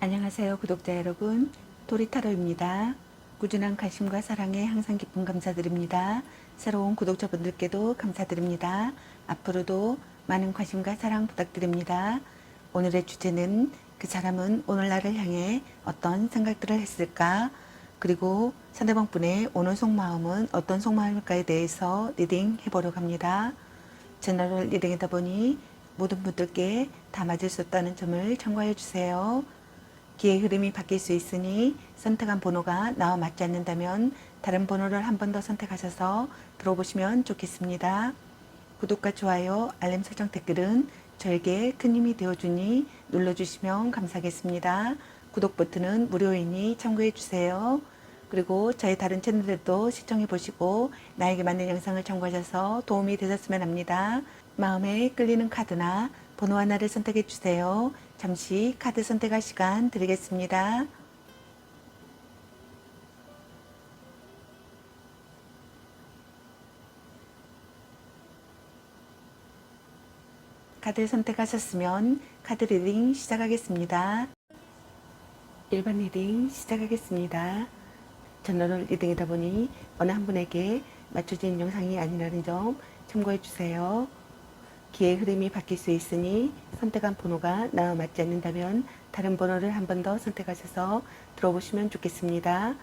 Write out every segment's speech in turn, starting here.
안녕하세요, 구독자 여러분. 도리타로입니다. 꾸준한 관심과 사랑에 항상 기쁨 감사드립니다. 새로운 구독자분들께도 감사드립니다. 앞으로도 많은 관심과 사랑 부탁드립니다. 오늘의 주제는 그 사람은 오늘 나를 향해 어떤 생각들을 했을까? 그리고 상대방 분의 오늘 속마음은 어떤 속마음일까에 대해서 리딩 해보려고 합니다. 채널을 리딩하다 보니 모든 분들께 다 맞을 수 없다는 점을 참고해 주세요. 기의 흐름이 바뀔 수 있으니 선택한 번호가 나와 맞지 않는다면 다른 번호를 한 번 더 선택하셔서 들어보시면 좋겠습니다. 구독과 좋아요, 알림 설정, 댓글은 저에게 큰 힘이 되어주니 눌러주시면 감사하겠습니다. 구독 버튼은 무료이니 참고해주세요. 그리고 저희 다른 채널들도 시청해 보시고 나에게 맞는 영상을 참고하셔서 도움이 되셨으면 합니다. 마음에 끌리는 카드나 번호 하나를 선택해 주세요. 잠시 카드 선택할 시간 드리겠습니다. 카드 선택하셨으면 카드 리딩 시작하겠습니다. 1번 리딩 시작하겠습니다. 채널을 리딩하다 보니 어느 한 분에게 맞춰진 영상이 아니라는 점 참고해 주세요. 기의 흐름이 바뀔 수 있으니 선택한 번호가 나와 맞지 않는다면 다른 번호를 한 번 더 선택하셔서 들어보시면 좋겠습니다.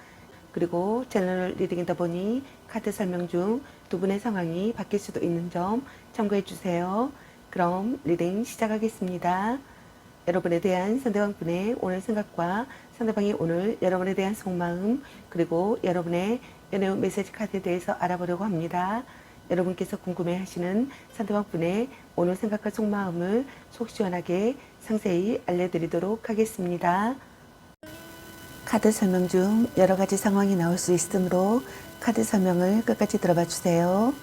그리고 채널을 리딩하다 보니 카드 설명 중 두 분의 상황이 바뀔 수도 있는 점 참고해 주세요. 그럼 리딩 시작하겠습니다. 여러분에 대한 상대방 분의 오늘 생각과 상대방이 오늘 여러분에 대한 속마음, 그리고 여러분의 연애 메시지 카드에 대해서 알아보려고 합니다. 여러분께서 궁금해하시는 상대방 분의 오늘 생각과 속마음을 속 시원하게 상세히 알려드리도록 하겠습니다. 카드 설명 중 여러 가지 상황이 나올 수 있으므로 카드 설명을 끝까지 들어봐 주세요.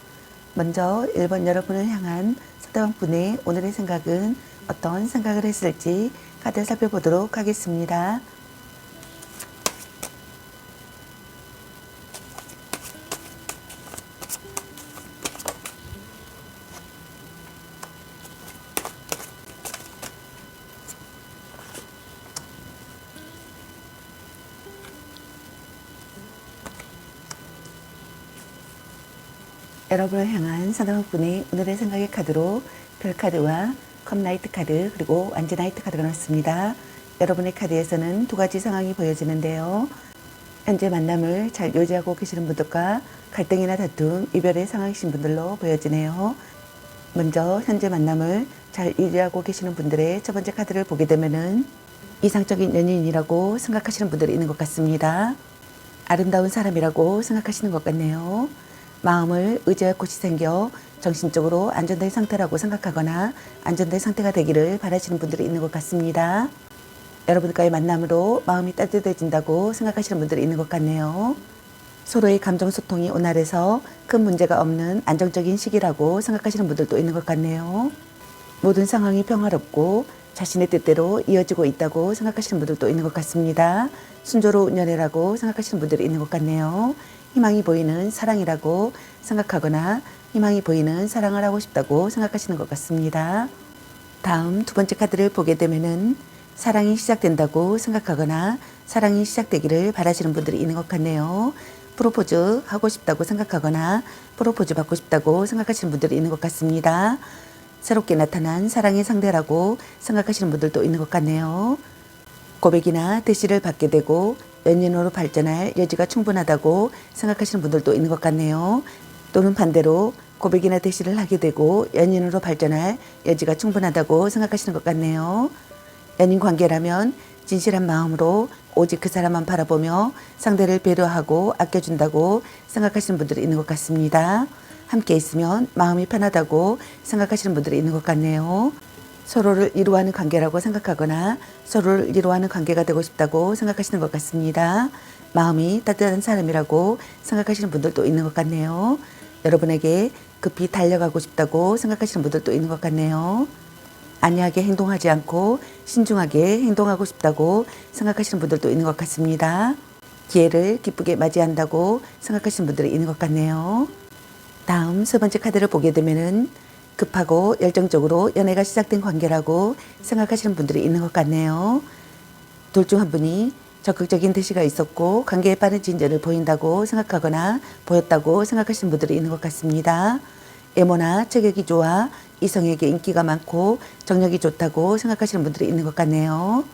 먼저 1번 여러분을 향한 상대방 분의 오늘의 생각은 어떤 생각을 했을지 카드를 살펴보도록 하겠습니다. 여러분을 향한 상대방 분의 오늘의 생각의 카드로 별카드와 컵라이트 카드 그리고 완전나이트 카드가 나왔습니다. 여러분의 카드에서는 두 가지 상황이 보여지는데요. 현재 만남을 잘 유지하고 계시는 분들과 갈등이나 다툼, 이별의 상황이신 분들로 보여지네요. 먼저 현재 만남을 잘 유지하고 계시는 분들의 첫 번째 카드를 보게 되면은 이상적인 연인이라고 생각하시는 분들이 있는 것 같습니다. 아름다운 사람이라고 생각하시는 것 같네요. 마음을 의지할 곳이 생겨 정신적으로 안정된 상태라고 생각하거나 안정된 상태가 되기를 바라시는 분들이 있는 것 같습니다. 여러분과의 만남으로 마음이 따뜻해진다고 생각하시는 분들이 있는 것 같네요. 서로의 감정 소통이 원활해서 큰 문제가 없는 안정적인 시기라고 생각하시는 분들도 있는 것 같네요. 모든 상황이 평화롭고 자신의 뜻대로 이어지고 있다고 생각하시는 분들도 있는 것 같습니다. 순조로운 연애라고 생각하시는 분들이 있는 것 같네요. 희망이 보이는 사랑이라고 생각하거나 희망이 보이는 사랑을 하고 싶다고 생각하시는 것 같습니다. 다음 두 번째 카드를 보게 되면은 사랑이 시작된다고 생각하거나 사랑이 시작되기를 바라시는 분들이 있는 것 같네요. 프로포즈 하고 싶다고 생각하거나 프로포즈 받고 싶다고 생각하시는 분들이 있는 것 같습니다. 새롭게 나타난 사랑의 상대라고 생각하시는 분들도 있는 것 같네요. 고백이나 대시를 받게 되고 연인으로 발전할 여지가 충분하다고 생각하시는 분들도 있는 것 같네요. 또는 반대로 고백이나 대시를 하게 되고 연인으로 발전할 여지가 충분하다고 생각하시는 것 같네요. 연인 관계라면 진실한 마음으로 오직 그 사람만 바라보며 상대를 배려하고 아껴준다고 생각하시는 분들이 있는 것 같습니다. 함께 있으면 마음이 편하다고 생각하시는 분들이 있는 것 같네요. 서로를 이루어하는 관계라고 생각하거나 서로를 이루어하는 관계가 되고 싶다고 생각하시는 것 같습니다. 마음이 따뜻한 사람이라고 생각하시는 분들도 있는 것 같네요. 여러분에게 급히 달려가고 싶다고 생각하시는 분들도 있는 것 같네요. 안이하게 행동하지 않고 신중하게 행동하고 싶다고 생각하시는 분들도 있는 것 같습니다. 기회를 기쁘게 맞이한다고 생각하시는 분들이 있는 것 같네요. 다음 세 번째 카드를 보게 되면은 급하고 열정적으로 연애가 시작된 관계라고 생각하시는 분들이 있는 것 같네요. 둘 중 한 분이 적극적인 대시가 있었고 관계에 빠른 진전을 보인다고 생각하거나 보였다고 생각하시는 분들이 있는 것 같습니다. 외모나 체격이 좋아 이성에게 인기가 많고 정력이 좋다고 생각하시는 분들이 있는 것 같네요.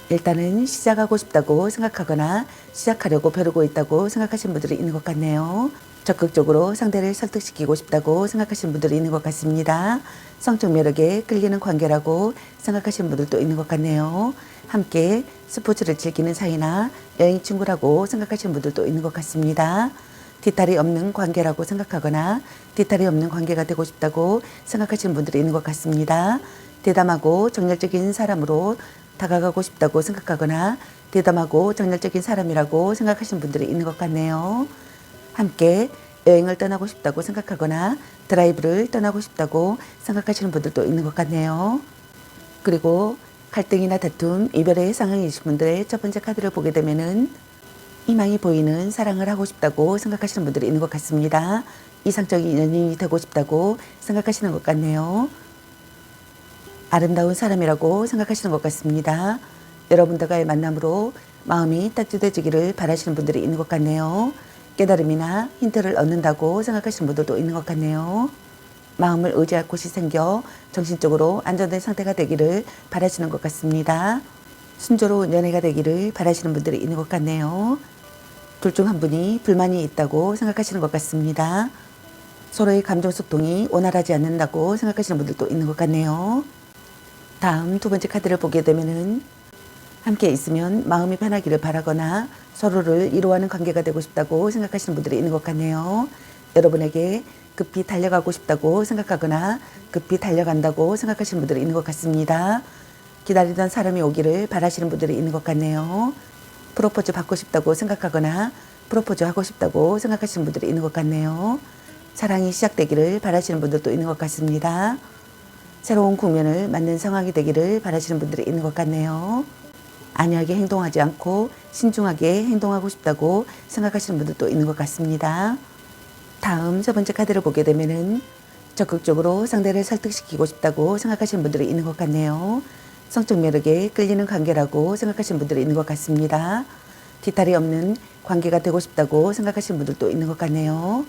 일단은 시작하고 싶다고 생각하거나 시작하려고 벼르고 있다고 생각하시는 분들이 있는 것 같네요. 적극적으로 상대를 설득시키고 싶다고 생각하시는 분들이 있는 것 같습니다. 성적 매력에 끌리는 관계라고 생각하시는 분들도 있는 것 같네요. 함께 스포츠를 즐기는 사이나 여행 친구라고 생각하시는 분들도 있는 것 같습니다. 뒤탈이 없는 관계라고 생각하거나 뒤탈이 없는 관계가 되고 싶다고 생각하시는 분들이 있는 것 같습니다. 대담하고 정열적인 사람으로 다가가고 싶다고 생각하거나 대담하고 정열적인 사람이라고 생각하시는 분들이 있는 것 같네요. 함께 여행을 떠나고 싶다고 생각하거나 드라이브를 떠나고 싶다고 생각하시는 분들도 있는 것 같네요. 그리고 갈등이나 다툼, 이별의 상황이신 분들의 첫 번째 카드를 보게 되면은 희망이 보이는 사랑을 하고 싶다고 생각하시는 분들이 있는 것 같습니다. 이상적인 연인이 되고 싶다고 생각하시는 것 같네요. 아름다운 사람이라고 생각하시는 것 같습니다. 여러분들과의 만남으로 마음이 따뜻해지기를 바라시는 분들이 있는 것 같네요. 깨달음이나 힌트를 얻는다고 생각하시는 분들도 있는 것 같네요. 마음을 의지할 곳이 생겨 정신적으로 안정된 상태가 되기를 바라시는 것 같습니다. 순조로운 연애가 되기를 바라시는 분들이 있는 것 같네요. 둘 중 한 분이 불만이 있다고 생각하시는 것 같습니다. 서로의 감정 소통이 원활하지 않는다고 생각하시는 분들도 있는 것 같네요. 다음 두 번째 카드를 보게 되면은 함께 있으면 마음이 편하기를 바라거나 서로를 위로하는 관계가 되고 싶다고 생각하시는 분들이 있는 것 같네요. 여러분에게 급히 달려가고 싶다고 생각하거나 급히 달려간다고 생각하시는 분들이 있는 것 같습니다. 기다리던 사람이 오기를 바라시는 분들이 있는 것 같네요. 프로포즈 받고 싶다고 생각하거나 프로포즈 하고 싶다고 생각하시는 분들이 있는 것 같네요. 사랑이 시작되기를 바라시는 분들도 있는 것 같습니다. 새로운 국면을 맞는 상황이 되기를 바라시는 분들이 있는 것 같네요. 안이하게 행동하지 않고 신중하게 행동하고 싶다고 생각하시는 분들도 있는 것 같습니다. 다음 세 번째 카드를 보게 되면은 적극적으로 상대를 설득시키고 싶다고 생각하시는 분들이 있는 것 같네요. 성적 매력에 끌리는 관계라고 생각하시는 분들이 있는 것 같습니다. 뒤탈이 없는 관계가 되고 싶다고 생각하시는 분들도 있는 것 같네요.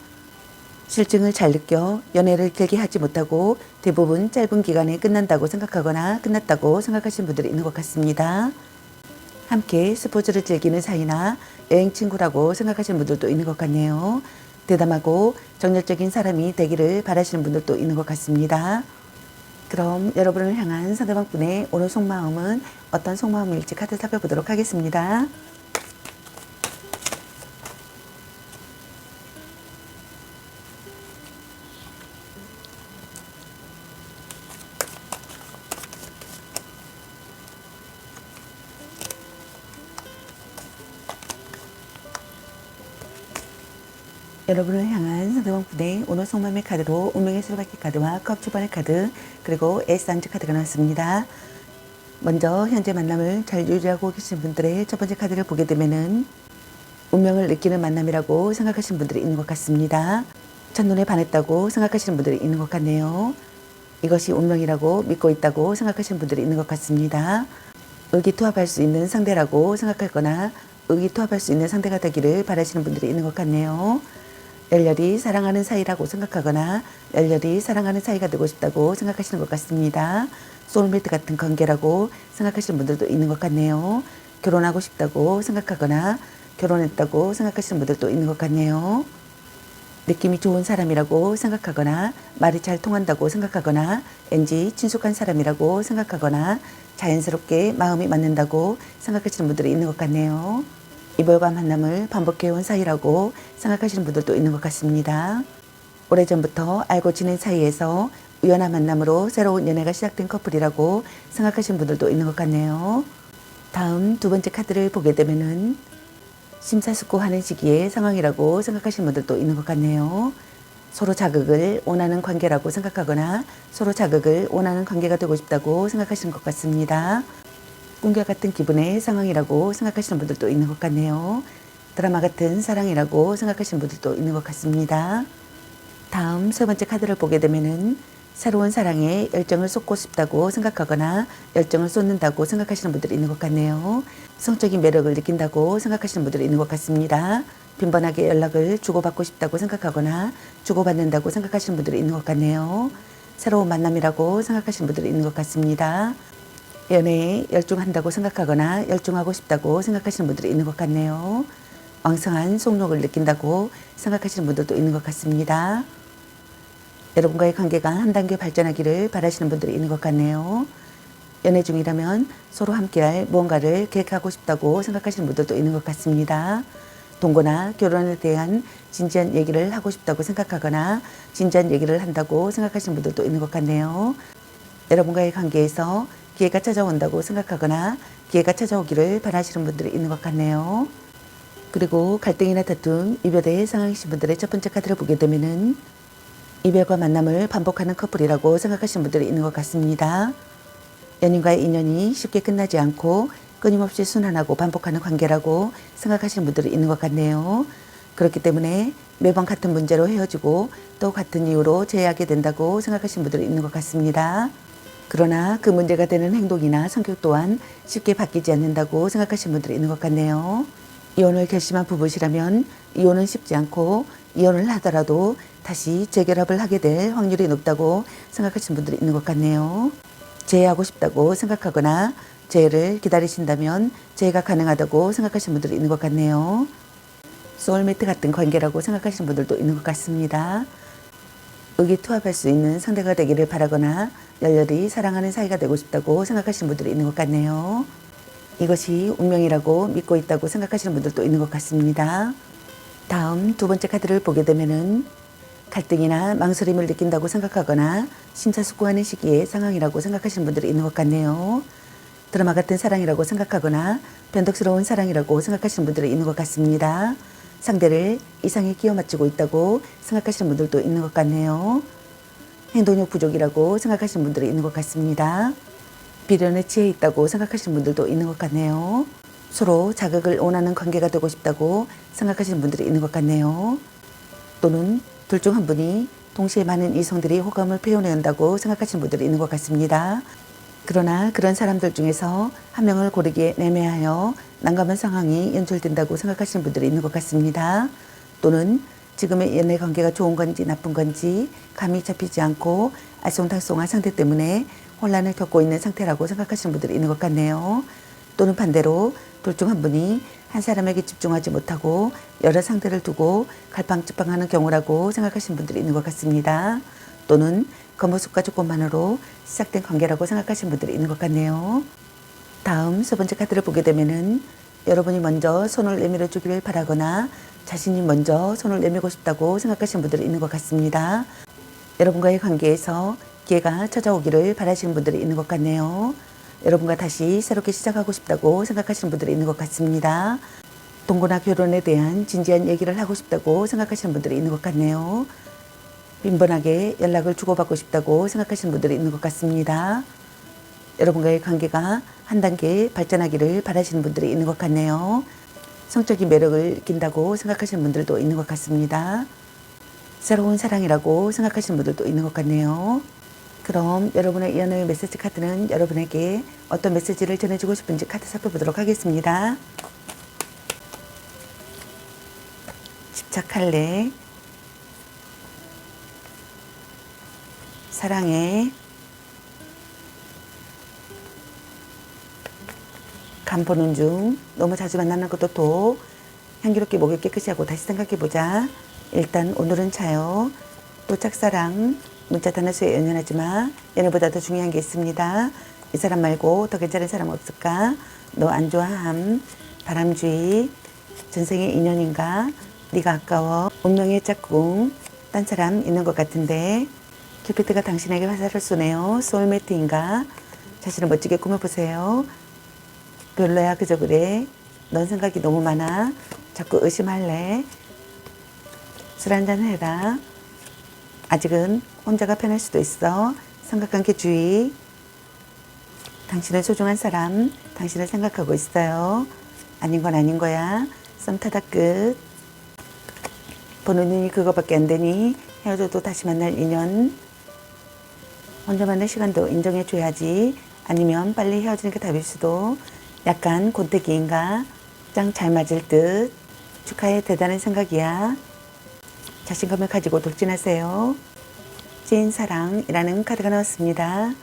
실증을 잘 느껴 연애를 길게 하지 못하고 대부분 짧은 기간에 끝난다고 생각하거나 끝났다고 생각하시는 분들이 있는 것 같습니다. 함께 스포츠를 즐기는 사이나 여행 친구라고 생각하시는 분들도 있는 것 같네요. 대담하고 정열적인 사람이 되기를 바라시는 분들도 있는 것 같습니다. 그럼 여러분을 향한 상대방 분의 오늘 속마음은 어떤 속마음일지 카드 살펴보도록 하겠습니다. 여러분을 향한 상대방 분의 오늘 속마음의 카드로 운명의 수레바퀴 카드와 컵 주번의 카드 그리고 에이스 카드가 나왔습니다. 먼저 현재 만남을 잘 유지하고 계신 분들의 첫 번째 카드를 보게 되면은 운명을 느끼는 만남이라고 생각하시는 분들이 있는 것 같습니다. 첫눈에 반했다고 생각하시는 분들이 있는 것 같네요. 이것이 운명이라고 믿고 있다고 생각하시는 분들이 있는 것 같습니다. 의기투합할 수 있는 상대라고 생각하거나 의기투합할 수 있는 상대가 되기를 바라시는 분들이 있는 것 같네요. 열렬히 사랑하는 사이라고 생각하거나 열렬히 사랑하는 사이가 되고 싶다고 생각하시는 것 같습니다. 소울메이트 같은 관계라고 생각하시는 분들도 있는 것 같네요. 결혼하고 싶다고 생각하거나 결혼했다고 생각하시는 분들도 있는 것 같네요. 느낌이 좋은 사람이라고 생각하거나 말이 잘 통한다고 생각하거나 왠지 친숙한 사람이라고 생각하거나 자연스럽게 마음이 맞는다고 생각하시는 분들이 있는 것 같네요. 이별과 만남을 반복해온 사이라고 생각하시는 분들도 있는 것 같습니다. 오래전부터 알고 지낸 사이에서 우연한 만남으로 새로운 연애가 시작된 커플이라고 생각하시는 분들도 있는 것 같네요. 다음 두 번째 카드를 보게 되면은 심사숙고하는 시기의 상황이라고 생각하시는 분들도 있는 것 같네요. 서로 자극을 원하는 관계라고 생각하거나 서로 자극을 원하는 관계가 되고 싶다고 생각하시는 것 같습니다. 꿈과 같은 기분의 상황이라고 생각하시는 분들도 있는 것 같네요. 드라마 같은 사랑이라고 생각하시는 분들도 있는 것 같습니다. 다음 세 번째 카드를 보게 되면은 새로운 사랑에 열정을 쏟고 싶다고 생각하거나 열정을 쏟는다고 생각하시는 분들이 있는 것 같네요. 성적인 매력을 느낀다고 생각하시는 분들이 있는 것 같습니다. 빈번하게 연락을 주고받고 싶다고 생각하거나 주고받는다고 생각하시는 분들이 있는 것 같네요. 새로운 만남이라고 생각하시는 분들이 있는 것 같습니다. 연애에 열중한다고 생각하거나 열중하고 싶다고 생각하시는 분들이 있는 것 같네요. 왕성한 속력을 느낀다고 생각하시는 분들도 있는 것 같습니다. 여러분과의 관계가 한 단계 발전하기를 바라시는 분들이 있는 것 같네요. 연애 중이라면 서로 함께할 무언가를 계획하고 싶다고 생각하시는 분들도 있는 것 같습니다. 동거나 결혼에 대한 진지한 얘기를 하고 싶다고 생각하거나 진지한 얘기를 한다고 생각하시는 분들도 있는 것 같네요. 여러분과의 관계에서 기회가 찾아온다고 생각하거나 기회가 찾아오기를 바라시는 분들이 있는 것 같네요. 그리고 갈등이나 다툼, 이별의 상황이신 분들의 첫 번째 카드를 보게 되면은 이별과 만남을 반복하는 커플이라고 생각하시는 분들이 있는 것 같습니다. 연인과의 인연이 쉽게 끝나지 않고 끊임없이 순환하고 반복하는 관계라고 생각하시는 분들이 있는 것 같네요. 그렇기 때문에 매번 같은 문제로 헤어지고 또 같은 이유로 재회하게 된다고 생각하시는 분들이 있는 것 같습니다. 그러나 그 문제가 되는 행동이나 성격 또한 쉽게 바뀌지 않는다고 생각하시는 분들이 있는 것 같네요. 이혼을 결심한 부부시라면 이혼은 쉽지 않고 이혼을 하더라도 다시 재결합을 하게 될 확률이 높다고 생각하시는 분들이 있는 것 같네요. 재회하고 싶다고 생각하거나 재회를 기다리신다면 재회가 가능하다고 생각하시는 분들이 있는 것 같네요. 소울메이트 같은 관계라고 생각하시는 분들도 있는 것 같습니다. 의기투합할 수 있는 상대가 되기를 바라거나 열렬히 사랑하는 사이가 되고 싶다고 생각하시는 분들이 있는 것 같네요. 이것이 운명이라고 믿고 있다고 생각하시는 분들도 있는 것 같습니다. 다음 두 번째 카드를 보게 되면은 갈등이나 망설임을 느낀다고 생각하거나 심사숙고하는 시기의 상황이라고 생각하시는 분들이 있는 것 같네요. 드라마 같은 사랑이라고 생각하거나 변덕스러운 사랑이라고 생각하시는 분들이 있는 것 같습니다. 상대를 이상에 끼워 맞추고 있다고 생각하시는 분들도 있는 것 같네요. 행동력 부족이라고 생각하시는 분들이 있는 것 같습니다. 비련에 취해 있다고 생각하시는 분들도 있는 것 같네요. 서로 자극을 원하는 관계가 되고 싶다고 생각하시는 분들이 있는 것 같네요. 또는 둘 중 한 분이 동시에 많은 이성들이 호감을 표현한다고 생각하시는 분들이 있는 것 같습니다. 그러나 그런 사람들 중에서 한 명을 고르기에 애매하여 난감한 상황이 연출된다고 생각하시는 분들이 있는 것 같습니다. 또는 지금의 연애 관계가 좋은 건지 나쁜 건지 감이 잡히지 않고 알쏭달쏭한 상태 때문에 혼란을 겪고 있는 상태라고 생각하시는 분들이 있는 것 같네요. 또는 반대로 둘 중 한 분이 한 사람에게 집중하지 못하고 여러 상대를 두고 갈팡질팡하는 경우라고 생각하시는 분들이 있는 것 같습니다. 또는 겉모습과 조건만으로 시작된 관계라고 생각하시는 분들이 있는 것 같네요. 다음 세 번째 카드를 보게 되면은 여러분이 먼저 손을 내밀어 주기를 바라거나 자신이 먼저 손을 내밀고 싶다고 생각하시는 분들이 있는 것 같습니다. 여러분과의 관계에서 기회가 찾아오기를 바라시는 분들이 있는 것 같네요. 여러분과 다시 새롭게 시작하고 싶다고 생각하시는 분들이 있는 것 같습니다. 동거나 결혼에 대한 진지한 얘기를 하고 싶다고 생각하시는 분들이 있는 것 같네요. 빈번하게 연락을 주고받고 싶다고 생각하시는 분들이 있는 것 같습니다. 여러분과의 관계가 한 단계 발전하기를 바라시는 분들이 있는 것 같네요. 성적인 매력을 느낀다고 생각하시는 분들도 있는 것 같습니다. 새로운 사랑이라고 생각하시는 분들도 있는 것 같네요. 그럼 여러분의 연애의 메시지 카드는 여러분에게 어떤 메시지를 전해주고 싶은지 카드 살펴보도록 하겠습니다. 집착할래, 사랑해, 간 보는 중, 너무 자주 만나는 것도 도, 향기롭게 목을 깨끗이 하고 다시 생각해보자. 일단 오늘은 차요. 또 짝사랑, 문자 단어수에 연연하지 마. 연애보다 더 중요한 게 있습니다. 이 사람 말고 더 괜찮은 사람 없을까? 너 안 좋아함, 바람주의, 전생의 인연인가? 네가 아까워, 운명의 짝꿍, 딴 사람 있는 것 같은데 큐피드가 당신에게 화살을 쏘네요. 소울메이트인가? 자신을 멋지게 꾸며보세요. 별로야 그저 그래. 넌 생각이 너무 많아. 자꾸 의심할래. 술 한잔 해라. 아직은 혼자가 편할 수도 있어. 삼각관계 주의. 당신은 소중한 사람, 당신을 생각하고 있어요. 아닌 건 아닌 거야. 썸 타다 끝. 보는 눈이 그거밖에 안 되니 헤어져도 다시 만날 인연. 먼저 만날 시간도 인정해 줘야지. 아니면 빨리 헤어지는 게 답일 수도. 약간 곤태기인가? 짱 잘 맞을 듯. 축하해, 대단한 생각이야. 자신감을 가지고 돌진하세요. 찐사랑이라는 카드가 나왔습니다.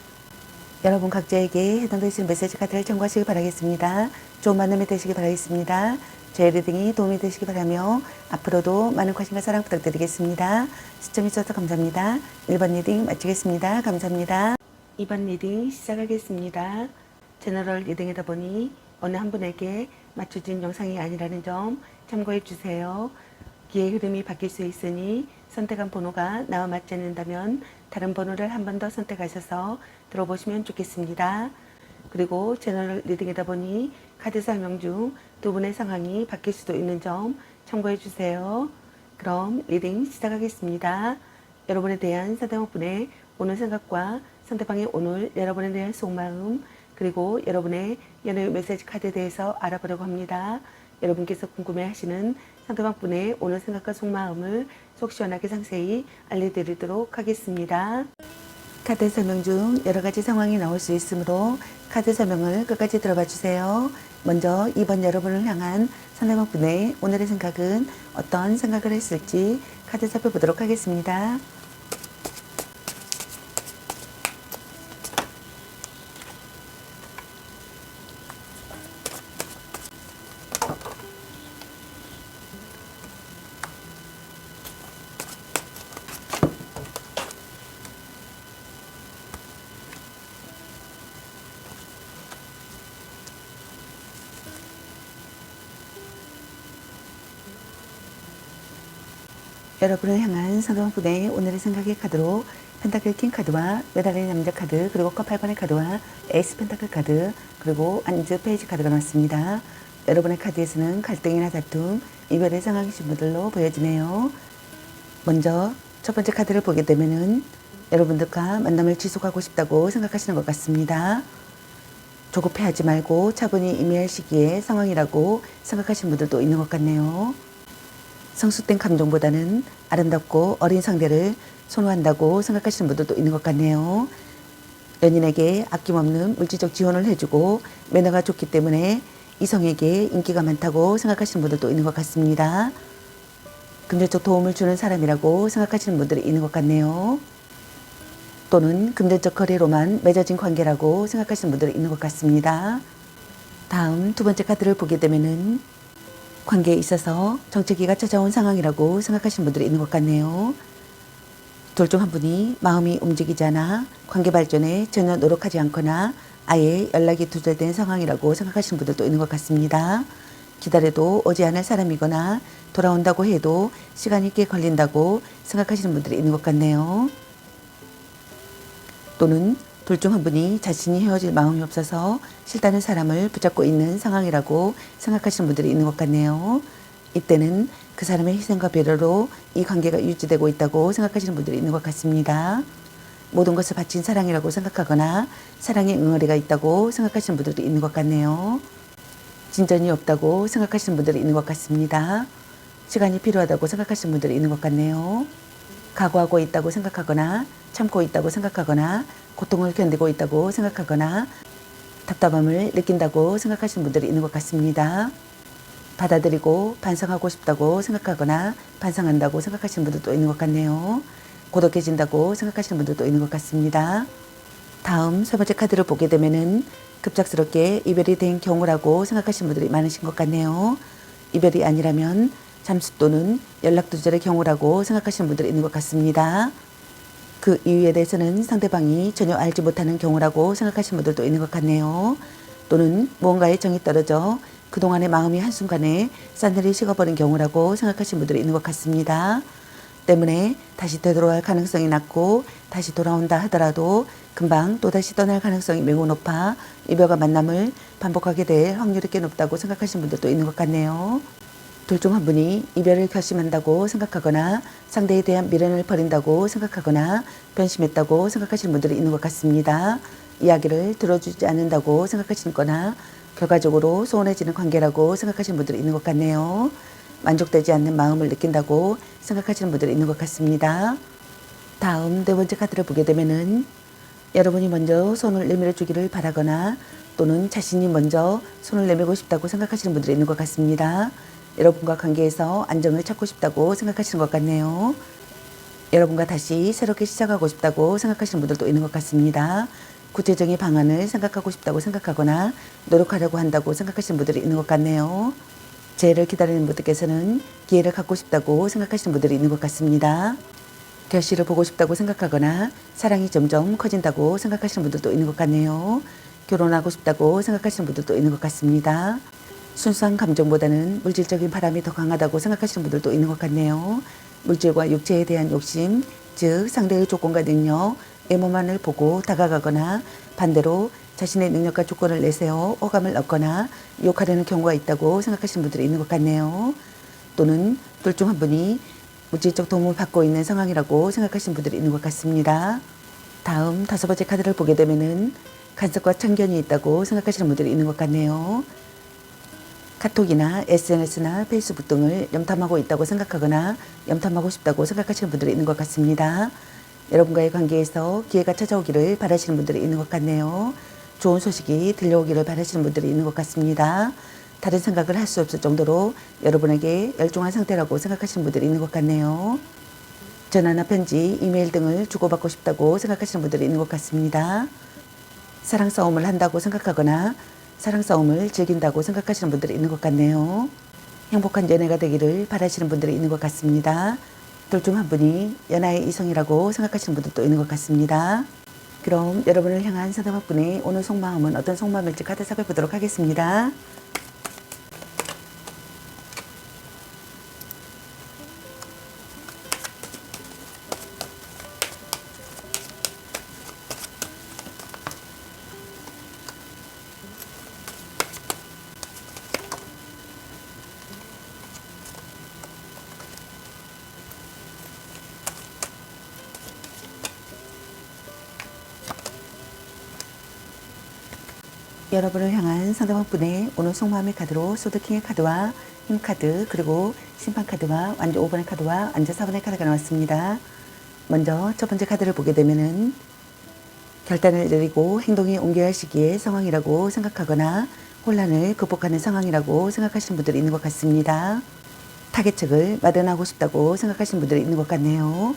여러분 각자에게 해당되시는 메시지 카드를 참고하시기 바라겠습니다. 좋은 만남이 되시기 바라겠습니다. 제 리딩이 도움이 되시기 바라며 앞으로도 많은 관심과 사랑 부탁드리겠습니다. 시청해주셔서 감사합니다. 1번 리딩 마치겠습니다. 감사합니다. 2번 리딩 시작하겠습니다. 제너럴 리딩이다 보니 어느 한 분에게 맞춰진 영상이 아니라는 점 참고해 주세요. 기의 흐름이 바뀔 수 있으니 선택한 번호가 나와 맞지 않는다면 다른 번호를 한 번 더 선택하셔서 들어보시면 좋겠습니다. 그리고 제너럴 리딩이다 보니 카드 설명 중 두 분의 상황이 바뀔 수도 있는 점 참고해 주세요. 그럼 리딩 시작하겠습니다. 여러분에 대한 상대방분의 오늘 생각과 상대방의 오늘 여러분에 대한 속마음, 그리고 여러분의 연애 메시지 카드에 대해서 알아보려고 합니다. 여러분께서 궁금해하시는 상대방분의 오늘 생각과 속마음을 속 시원하게 상세히 알려드리도록 하겠습니다. 카드 설명 중 여러 가지 상황이 나올 수 있으므로 카드 설명을 끝까지 들어봐 주세요. 먼저 2번 여러분을 향한 상대방분의 오늘의 생각은 어떤 생각을 했을지 카드 살펴보도록 하겠습니다. 여러분을 향한 상대방분의 오늘의 생각의 카드로 펜타클 킹 카드와 매달리는 남자 카드, 그리고 컵 8번의 카드와 에이스 펜타클 카드, 그리고 안즈 페이지 카드가 나왔습니다. 여러분의 카드에서는 갈등이나 다툼, 이별의 상황이신 분들로 보여지네요. 먼저 첫 번째 카드를 보게 되면은 여러분들과 만남을 지속하고 싶다고 생각하시는 것 같습니다. 조급해하지 말고 차분히 임해할 시기의 상황이라고 생각하시는 분들도 있는 것 같네요. 성숙된 감정보다는 아름답고 어린 상대를 선호한다고 생각하시는 분들도 있는 것 같네요. 연인에게 아낌없는 물질적 지원을 해주고 매너가 좋기 때문에 이성에게 인기가 많다고 생각하시는 분들도 있는 것 같습니다. 금전적 도움을 주는 사람이라고 생각하시는 분들이 있는 것 같네요. 또는 금전적 거래로만 맺어진 관계라고 생각하시는 분들이 있는 것 같습니다. 다음 두 번째 카드를 보게 되면은 관계에 있어서 정체기가 찾아온 상황이라고 생각하시는 분들이 있는 것 같네요. 둘 중 한 분이 마음이 움직이지 않아 관계 발전에 전혀 노력하지 않거나 아예 연락이 두절된 상황이라고 생각하시는 분들도 있는 것 같습니다. 기다려도 오지 않을 사람이거나 돌아온다고 해도 시간이 꽤 걸린다고 생각하시는 분들이 있는 것 같네요. 또는 둘 중 한 분이 자신이 헤어질 마음이 없어서 싫다는 사람을 붙잡고 있는 상황이라고 생각하시는 분들이 있는 것 같네요. 이때는 그 사람의 희생과 배려로 이 관계가 유지되고 있다고 생각하시는 분들이 있는 것 같습니다. 모든 것을 바친 사랑이라고 생각하거나 사랑의 응어리가 있다고 생각하시는 분들도 있는 것 같네요. 진전이 없다고 생각하시는 분들이 있는 것 같습니다. 시간이 필요하다고 생각하시는 분들이 있는 것 같네요. 각오하고 있다고 생각하거나 참고 있다고 생각하거나 고통을 견디고 있다고 생각하거나 답답함을 느낀다고 생각하시는 분들이 있는 것 같습니다. 받아들이고 반성하고 싶다고 생각하거나 반성한다고 생각하시는 분들도 있는 것 같네요. 고독해진다고 생각하시는 분들도 있는 것 같습니다. 다음 세 번째 카드를 보게 되면은 급작스럽게 이별이 된 경우라고 생각하시는 분들이 많으신 것 같네요. 이별이 아니라면 잠수 또는 연락 두절의 경우라고 생각하시는 분들이 있는 것 같습니다. 그 이유에 대해서는 상대방이 전혀 알지 못하는 경우라고 생각하시는 분들도 있는 것 같네요. 또는 무언가에 정이 떨어져 그동안의 마음이 한순간에 싼들이 식어버린 경우라고 생각하시는 분들이 있는 것 같습니다. 때문에 다시 되돌아갈 가능성이 낮고 다시 돌아온다 하더라도 금방 또다시 떠날 가능성이 매우 높아 이별과 만남을 반복하게 될 확률이 꽤 높다고 생각하시는 분들도 있는 것 같네요. 둘 중 한 분이 이별을 결심한다고 생각하거나 상대에 대한 미련을 버린다고 생각하거나 변심했다고 생각하시는 분들이 있는 것 같습니다. 이야기를 들어주지 않는다고 생각하시는 거나 결과적으로 소원해지는 관계라고 생각하시는 분들이 있는 것 같네요. 만족되지 않는 마음을 느낀다고 생각하시는 분들이 있는 것 같습니다. 다음 네 번째 카드를 보게 되면은 여러분이 먼저 손을 내밀어 주기를 바라거나 또는 자신이 먼저 손을 내밀고 싶다고 생각하시는 분들이 있는 것 같습니다. 여러분과 관계에서 안정을 찾고 싶다고 생각하시는 것 같네요. 여러분과 다시 새롭게 시작하고 싶다고 생각하시는 분들도 있는 것 같습니다. 구체적인 방안을 생각하고 싶다고 생각하거나 노력하려고 한다고 생각하시는 분들이 있는 것 같네요. 재해를 기다리는 분들께서는 기회를 갖고 싶다고 생각하시는 분들이 있는 것 같습니다. 결실을 보고 싶다고 생각하거나 사랑이 점점 커진다고 생각하시는 분들도 있는 것 같네요. 결혼하고 싶다고 생각하시는 분들도 있는 것 같습니다. 순수한 감정보다는 물질적인 바람이 더 강하다고 생각하시는 분들도 있는 것 같네요. 물질과 육체에 대한 욕심, 즉 상대의 조건과 능력, 외모만을 보고 다가가거나 반대로 자신의 능력과 조건을 내세워 호감을 얻거나 유혹하려는 경우가 있다고 생각하시는 분들이 있는 것 같네요. 또는 둘 중 한 분이 물질적 도움을 받고 있는 상황이라고 생각하시는 분들이 있는 것 같습니다. 다음 5번째 카드를 보게 되면은 간섭과 참견이 있다고 생각하시는 분들이 있는 것 같네요. 카톡이나 SNS나 페이스북 등을 염탐하고 있다고 생각하거나 염탐하고 싶다고 생각하시는 분들이 있는 것 같습니다. 여러분과의 관계에서 기회가 찾아오기를 바라시는 분들이 있는 것 같네요. 좋은 소식이 들려오기를 바라시는 분들이 있는 것 같습니다. 다른 생각을 할 수 없을 정도로 여러분에게 열중한 상태라고 생각하시는 분들이 있는 것 같네요. 전화나 편지, 이메일 등을 주고받고 싶다고 생각하시는 분들이 있는 것 같습니다. 사랑 싸움을 한다고 생각하거나 사랑 싸움을 즐긴다고 생각하시는 분들이 있는 것 같네요. 행복한 연애가 되기를 바라시는 분들이 있는 것 같습니다. 둘 중 한 분이 연하의 이성이라고 생각하시는 분들도 있는 것 같습니다. 그럼 여러분을 향한 상대방분의 오늘 속마음은 어떤 속마음일지 카드 살펴보도록 하겠습니다. 여러분을 향한 상대방분의 오늘 속마음의 카드로 소드킹의 카드와 힘카드 그리고 심판카드와 완주 5번의 카드와 완주 4번의 카드가 나왔습니다. 먼저 첫 번째 카드를 보게 되면은 결단을 내리고 행동에 옮겨야 할 시기의 상황이라고 생각하거나 혼란을 극복하는 상황이라고 생각하시는 분들이 있는 것 같습니다. 타겟책을 마련하고 싶다고 생각하시는 분들이 있는 것 같네요.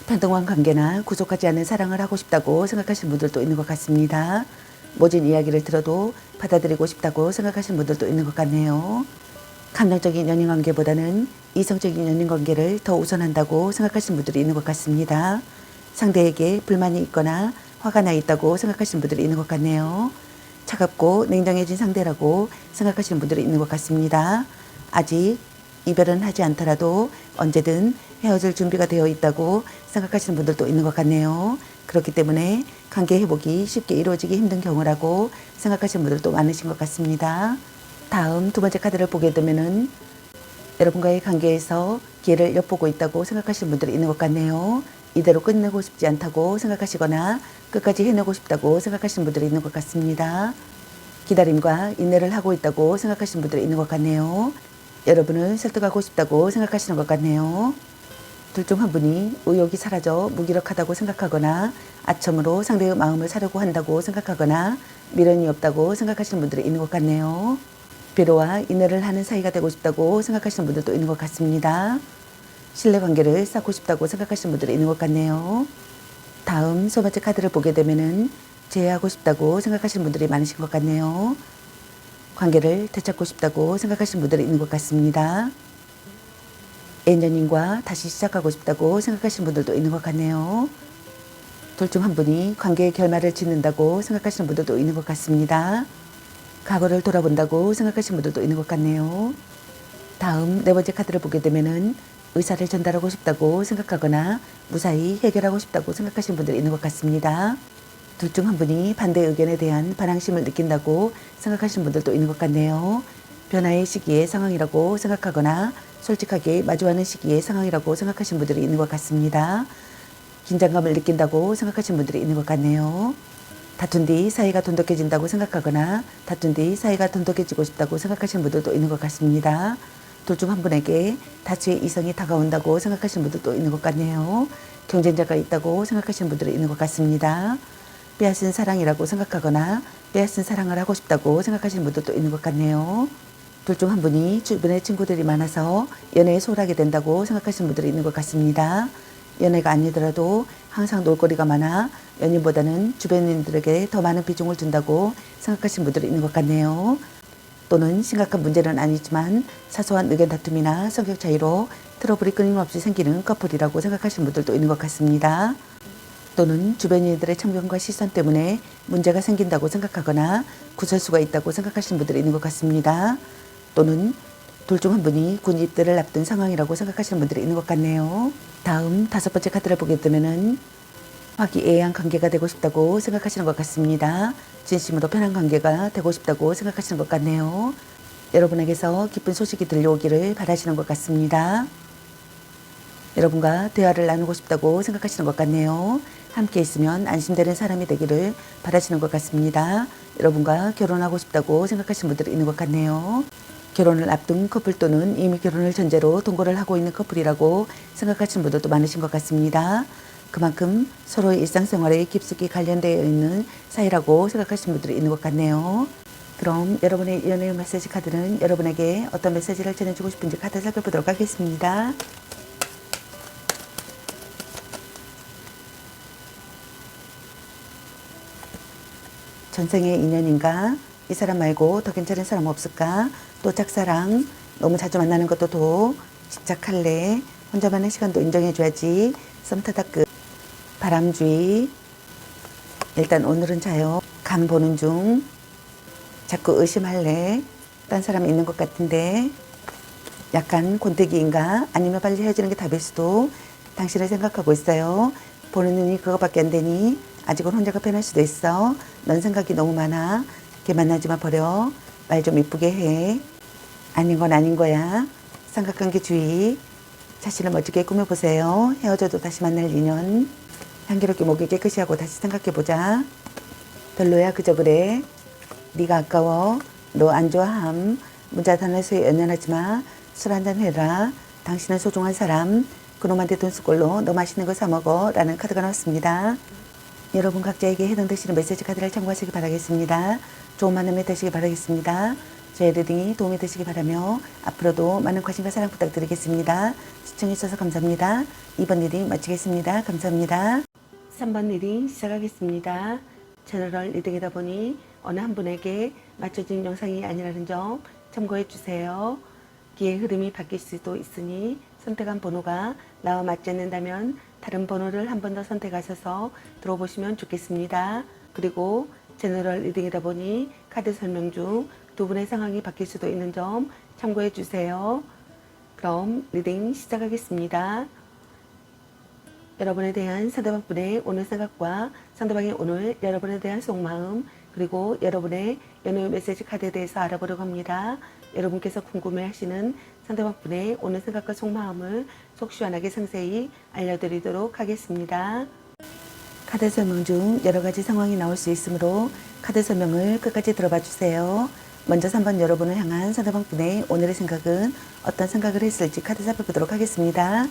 평등한 관계나 구속하지 않은 사랑을 하고 싶다고 생각하시는 분들도 있는 것 같습니다. 모진 이야기를 들어도 받아들이고 싶다고 생각하시는 분들도 있는 것 같네요. 감정적인 연인관계보다는 이성적인 연인관계를 더 우선한다고 생각하시는 분들이 있는 것 같습니다. 상대에게 불만이 있거나 화가 나 있다고 생각하시는 분들이 있는 것 같네요. 차갑고 냉정해진 상대라고 생각하시는 분들이 있는 것 같습니다. 아직 이별은 하지 않더라도 언제든 헤어질 준비가 되어 있다고 생각하시는 분들도 있는 것 같네요. 그렇기 때문에 관계 회복이 쉽게 이루어지기 힘든 경우라고 생각하시는 분들도 많으신 것 같습니다. 다음 두 번째 카드를 보게 되면은 여러분과의 관계에서 기회를 엿보고 있다고 생각하시는 분들이 있는 것 같네요. 이대로 끝내고 싶지 않다고 생각하시거나 끝까지 해내고 싶다고 생각하시는 분들이 있는 것 같습니다. 기다림과 인내를 하고 있다고 생각하시는 분들이 있는 것 같네요. 여러분을 설득하고 싶다고 생각하시는 것 같네요. 둘 중 한 분이 의욕이 사라져 무기력하다고 생각하거나 아첨으로 상대의 마음을 사려고 한다고 생각하거나 미련이 없다고 생각하시는 분들이 있는 것 같네요. 배려와 인내를 하는 사이가 되고 싶다고 생각하시는 분들도 있는 것 같습니다. 신뢰관계를 쌓고 싶다고 생각하시는 분들이 있는 것 같네요. 다음 세 번째 카드를 보게 되면은 재회하고 싶다고 생각하시는 분들이 많으신 것 같네요. 관계를 되찾고 싶다고 생각하시는 분들이 있는 것 같습니다. 애인연인과 다시 시작하고 싶다고 생각하시는 분들도 있는 것 같네요. 둘 중 한 분이 관계의 결말을 짓는다고 생각하시는 분들도 있는 것 같습니다. 과거를 돌아본다고 생각하시는 분들도 있는 것 같네요. 다음 네 번째 카드를 보게 되면은 의사를 전달하고 싶다고 생각하거나 무사히 해결하고 싶다고 생각하시는 분들이 있는 것 같습니다. 둘 중 한 분이 반대 의견에 대한 반항심을 느낀다고 생각하시는 분들도 있는 것 같네요. 변화의 시기의 상황이라고 생각하거나 솔직하게 마주하는 시기의 상황이라고 생각하시는 분들이 있는 것 같습니다. 긴장감을 느낀다고 생각하시는 분들이 있는 것 같네요. 다툰 뒤 사이가 돈독해진다고 생각하거나 다툰 뒤 사이가 돈독해지고 싶다고 생각하시는 분들도 있는 것 같습니다. 둘 중 한 분에게 다수의 이성이 다가온다고 생각하시는 분들도 있는 것 같네요. 경쟁자가 있다고 생각하시는 분들이 있는 것 같습니다. 빼앗은 사랑이라고 생각하거나 빼앗은 사랑을 하고 싶다고 생각하시는 분들도 있는 것 같네요. 둘 중 한 분이 주변에 친구들이 많아서 연애에 소홀하게 된다고 생각하시는 분들이 있는 것 같습니다. 연애가 아니더라도 항상 놀거리가 많아 연인보다는 주변인들에게 더 많은 비중을 준다고 생각하시는 분들이 있는 것 같네요. 또는 심각한 문제는 아니지만 사소한 의견 다툼이나 성격 차이로 트러블이 끊임없이 생기는 커플이라고 생각하시는 분들도 있는 것 같습니다. 또는 주변인들의 청견과 시선 때문에 문제가 생긴다고 생각하거나 구설수가 있다고 생각하시는 분들이 있는 것 같습니다. 또는 둘 중 한 분이 군 입대를 앞둔 상황이라고 생각하시는 분들이 있는 것 같네요. 다음 5번째 카드를 보게 되면은 화기애애한 관계가 되고 싶다고 생각하시는 것 같습니다. 진심으로 편한 관계가 되고 싶다고 생각하시는 것 같네요. 여러분에게서 기쁜 소식이 들려오기를 바라시는 것 같습니다. 여러분과 대화를 나누고 싶다고 생각하시는 것 같네요. 함께 있으면 안심되는 사람이 되기를 바라시는 것 같습니다. 여러분과 결혼하고 싶다고 생각하시는 분들이 있는 것 같네요. 결혼을 앞둔 커플 또는 이미 결혼을 전제로 동거를 하고 있는 커플이라고 생각하시는 분들도 많으신 것 같습니다. 그만큼 서로의 일상생활에 깊숙이 관련되어 있는 사이라고 생각하시는 분들이 있는 것 같네요. 그럼 여러분의 연애 메시지 카드는 여러분에게 어떤 메시지를 전해주고 싶은지 카드 살펴보도록 하겠습니다. 전생의 인연인가? 이 사람 말고 더 괜찮은 사람 없을까? 또 짝사랑, 너무 자주 만나는 것도 더 집착할래? 혼자만의 시간도 인정해줘야지. 썸타다끝, 바람주의. 일단 오늘은 자요. 간 보는 중. 자꾸 의심할래? 딴 사람 있는 것 같은데. 약간 곤태기인가? 아니면 빨리 헤어지는 게 답일 수도. 당신을 생각하고 있어요. 보는 눈이 그거밖에 안 되니 아직은 혼자가 편할 수도 있어. 넌 생각이 너무 많아. 걔 만나지마 버려. 말 좀 이쁘게 해. 아닌 건 아닌 거야. 삼각관계 주의. 자신을 멋지게 꾸며보세요. 헤어져도 다시 만날 인연. 향기롭게 목이 깨끗이 하고 다시 생각해보자. 별로야 그저 그래. 네가 아까워. 너 안 좋아함. 문자 단어에서 연연하지마. 술 한잔 해라. 당신은 소중한 사람. 그놈한테 돈 쓸 걸로 너 맛있는 거 사 먹어 라는 카드가 나왔습니다. 여러분 각자에게 해당되시는 메시지 카드를 참고하시기 바라겠습니다. 좋은 만남이 되시기 바라겠습니다. 저의 리딩이 도움이 되시기 바라며 앞으로도 많은 관심과 사랑 부탁드리겠습니다. 시청해주셔서 감사합니다. 2번 리딩 마치겠습니다. 감사합니다. 3번 리딩 시작하겠습니다. 제너럴 리딩이다 보니 어느 한 분에게 맞춰진 영상이 아니라는 점 참고해 주세요. 기의 흐름이 바뀔 수도 있으니 선택한 번호가 나와 맞지 않는다면 다른 번호를 한 번 더 선택하셔서 들어보시면 좋겠습니다. 그리고 제너럴 리딩이다 보니 카드 설명 중 두 분의 상황이 바뀔 수도 있는 점 참고해 주세요. 그럼 리딩 시작하겠습니다. 여러분에 대한 상대방분의 오늘 생각과 상대방의 오늘 여러분에 대한 속마음 그리고 여러분의 연애 메시지 카드에 대해서 알아보려고 합니다. 여러분께서 궁금해하시는 상대방분의 오늘 생각과 속마음을 속 시원하게 상세히 알려드리도록 하겠습니다. 카드 설명 중 여러 가지 상황이 나올 수 있으므로 카드 설명을 끝까지 들어봐 주세요. 먼저 3번 여러분을 향한 상대방분의 오늘의 생각은 어떤 생각을 했을지 카드 살펴보도록 하겠습니다.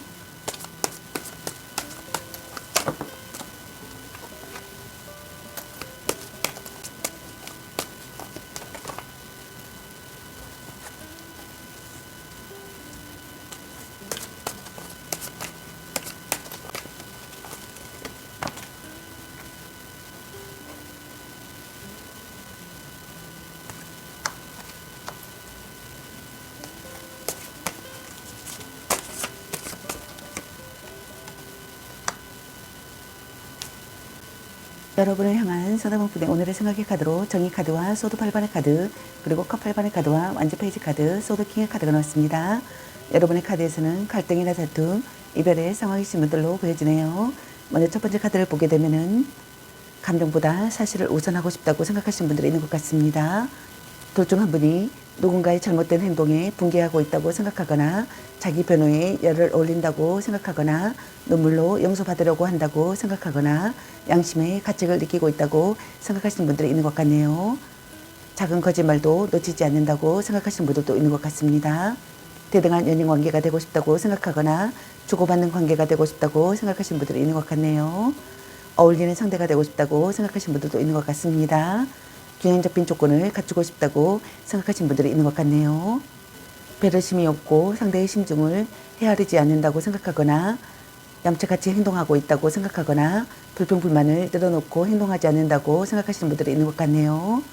여러분을 향한 상대방분의 오늘의 생각의 카드로 정의 카드와 소드 8번의 카드 그리고 컵 8번의 카드와 완전 페이지 카드 소드 킹의 카드가 나왔습니다. 여러분의 카드에서는 갈등이나 다툼, 이별의 상황이신 분들로 보여지네요. 먼저 첫 번째 카드를 보게 되면은 감정보다 사실을 우선하고 싶다고 생각하시는 분들이 있는 것 같습니다. 둘 중 한 분이 누군가의 잘못된 행동에 분개하고 있다고 생각하거나 자기 변호에 열을 올린다고 생각하거나 눈물로 용서받으려고 한다고 생각하거나 양심의 가책을 느끼고 있다고 생각하시는 분들이 있는 것 같네요. 작은 거짓말도 놓치지 않는다고 생각하시는 분들도 있는 것 같습니다. 대등한 연인 관계가 되고 싶다고 생각하거나 주고받는 관계가 되고 싶다고 생각하시는 분들이 있는 것 같네요. 어울리는 상대가 되고 싶다고 생각하시는 분들도 있는 것 같습니다. 균형 잡힌 조건을 갖추고 싶다고 생각하시는 분들이 있는 것 같네요. 배려심이 없고 상대의 심중을 헤아리지 않는다고 생각하거나 얌체같이 행동하고 있다고 생각하거나 불평불만을 늘어놓고 행동하지 않는다고 생각하시는 분들이 있는 것 같네요.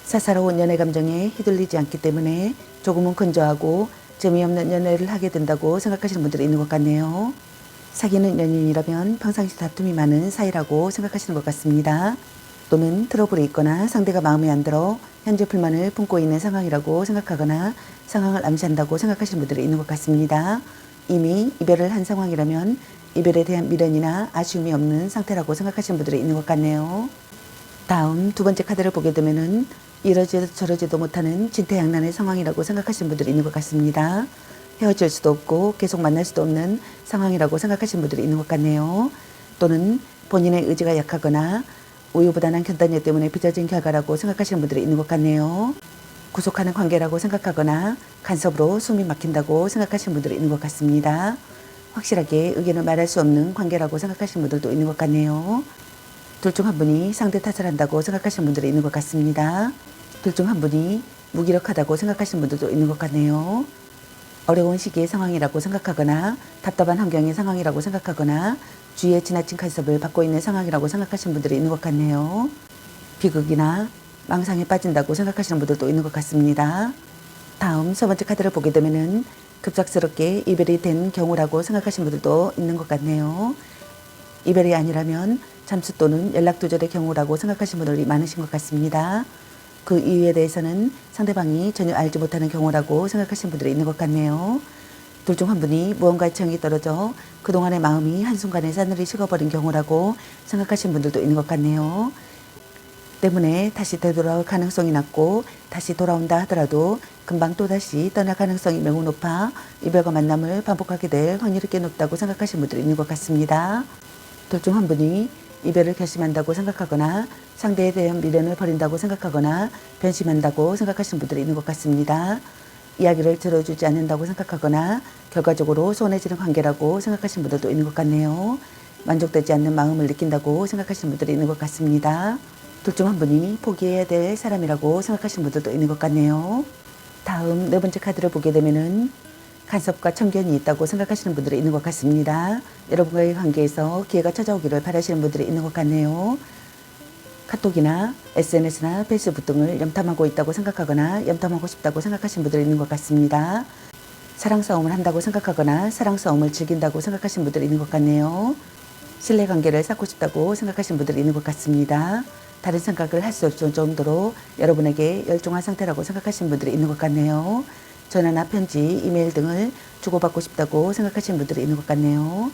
사사로운 연애 감정에 휘둘리지 않기 때문에 조금은 건조하고 재미없는 연애를 하게 된다고 생각하시는 분들이 있는 것 같네요. 사귀는 연인이라면 평상시 다툼이 많은 사이라고 생각하시는 것 같습니다. 또는 트러블이 있거나 상대가 마음에 안 들어 현재 불만을 품고 있는 상황이라고 생각하거나 상황을 암시한다고 생각하시는 분들이 있는 것 같습니다. 이미 이별을 한 상황이라면 이별에 대한 미련이나 아쉬움이 없는 상태라고 생각하시는 분들이 있는 것 같네요. 다음 두 번째 카드를 보게 되면은 이러지도 저러지도 못하는 진퇴양난의 상황이라고 생각하시는 분들이 있는 것 같습니다. 헤어질 수도 없고 계속 만날 수도 없는 상황이라고 생각하시는 분들이 있는 것 같네요. 또는 본인의 의지가 약하거나 우유부단한 결단력 때문에 빚어진 결과라고 생각하시는 분들이 있는 것 같네요. 구속하는 관계라고 생각하거나 간섭으로 숨이 막힌다고 생각하시는 분들이 있는 것 같습니다. 확실하게 의견을 말할 수 없는 관계라고 생각하시는 분들도 있는 것 같네요. 둘 중 한 분이 상대 탓을 한다고 생각하시는 분들이 있는 것 같습니다. 둘 중 한 분이 무기력하다고 생각하시는 분들도 있는 것 같네요. 어려운 시기의 상황이라고 생각하거나 답답한 환경의 상황이라고 생각하거나 주위에 지나친 간섭을 받고 있는 상황이라고 생각하시는 분들이 있는 것 같네요. 비극이나 망상에 빠진다고 생각하시는 분들도 있는 것 같습니다. 다음 세 번째 카드를 보게 되면은 급작스럽게 이별이 된 경우라고 생각하시는 분들도 있는 것 같네요. 이별이 아니라면 잠수 또는 연락 두절의 경우라고 생각하시는 분들이 많으신 것 같습니다. 그 이유에 대해서는 상대방이 전혀 알지 못하는 경우라고 생각하시는 분들이 있는 것 같네요. 둘 중 한 분이 무언가의 정이 떨어져 그동안의 마음이 한순간에 싸늘히 식어버린 경우라고 생각하시는 분들도 있는 것 같네요. 때문에 다시 되돌아올 가능성이 낮고 다시 돌아온다 하더라도 금방 또다시 떠날 가능성이 매우 높아 이별과 만남을 반복하게 될 확률이 꽤 높다고 생각하시는 분들이 있는 것 같습니다. 둘 중 한 분이 이별을 결심한다고 생각하거나 상대에 대한 미련을 버린다고 생각하거나 변심한다고 생각하시는 분들이 있는 것 같습니다. 이야기를 들어주지 않는다고 생각하거나 결과적으로 소원해지는 관계라고 생각하시는 분들도 있는 것 같네요. 만족되지 않는 마음을 느낀다고 생각하시는 분들이 있는 것 같습니다. 둘 중 한 분이 포기해야 될 사람이라고 생각하시는 분들도 있는 것 같네요. 다음 네 번째 카드를 보게 되면은 간섭과 참견이 있다고 생각하시는 분들이 있는 것 같습니다. 여러분과의 관계에서 기회가 찾아오기를 바라시는 분들이 있는 것 같네요. 카톡이나 SNS나 페이스북 등을 염탐하고 있다고 생각하거나 염탐하고 싶다고 생각하시는 분들이 있는 것 같습니다. 사랑 싸움을 한다고 생각하거나 사랑 싸움을 즐긴다고 생각하시는 분들이 있는 것 같네요. 신뢰관계를 쌓고 싶다고 생각하시는 분들이 있는 것 같습니다. 다른 생각을 할 수 없을 정도로 여러분에게 열중한 상태라고 생각하시는 분들이 있는 것 같네요. 전화나 편지, 이메일 등을 주고받고 싶다고 생각하시는 분들이 있는 것 같네요.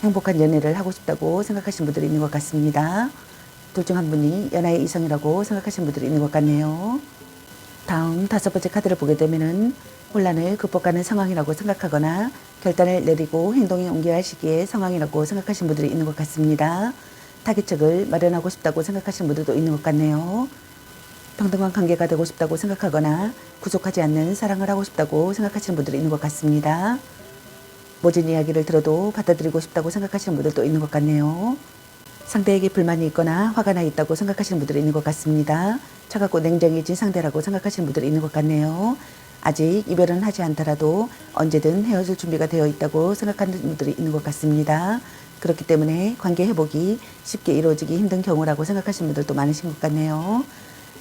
행복한 연애를 하고 싶다고 생각하시는 분들이 있는 것 같습니다. 둘 중 한 분이 연하의 이성이라고 생각하시는 분들이 있는 것 같네요. 다음 다섯 번째 카드를 보게 되면은 혼란을 극복하는 상황이라고 생각하거나 결단을 내리고 행동에 옮겨야 할 시기의 상황이라고 생각하시는 분들이 있는 것 같습니다. 타깃책을 마련하고 싶다고 생각하시는 분들도 있는 것 같네요. 평등한 관계가 되고 싶다고 생각하거나 구속하지 않는 사랑을 하고 싶다고 생각하시는 분들이 있는 것 같습니다. 모진 이야기를 들어도 받아들이고 싶다고 생각하시는 분들도 있는 것 같네요. 상대에게 불만이 있거나 화가 나 있다고 생각하시는 분들이 있는 것 같습니다. 차갑고 냉정해진 상대라고 생각하시는 분들이 있는 것 같네요. 아직 이별은 하지 않더라도 언제든 헤어질 준비가 되어 있다고 생각하는 분들이 있는 것 같습니다. 그렇기 때문에 관계 회복이 쉽게 이루어지기 힘든 경우라고 생각하시는 분들도 많으신 것 같네요.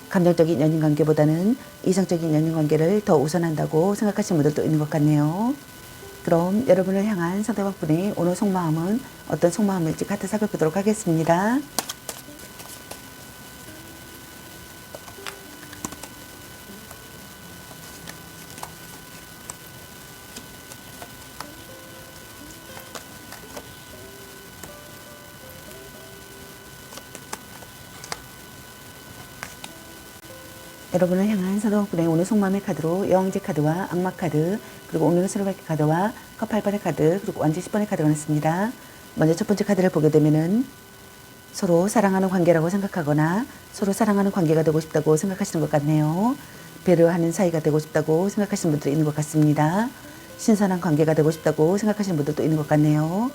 감정적인 연인 관계보다는 이성적인 연인 관계를 더 우선한다고 생각하시는 분들도 있는 것 같네요. 그럼 여러분을 향한 상대방분의 오늘 속마음은 어떤 속마음일지 카드 살펴보도록 하겠습니다. 여러분을 향한 상대방분의 오늘 속마음의 카드로 여왕제 카드와 악마 카드, 그리고 오늘의 새로 밝힌 카드와 컵 8번의 카드, 그리고 완지 10번의 카드가 나왔습니다. 먼저 첫 번째 카드를 보게 되면은 서로 사랑하는 관계라고 생각하거나 서로 사랑하는 관계가 되고 싶다고 생각하시는 것 같네요. 배려하는 사이가 되고 싶다고 생각하시는 분들이 있는 것 같습니다. 신선한 관계가 되고 싶다고 생각하시는 분들도 있는 것 같네요.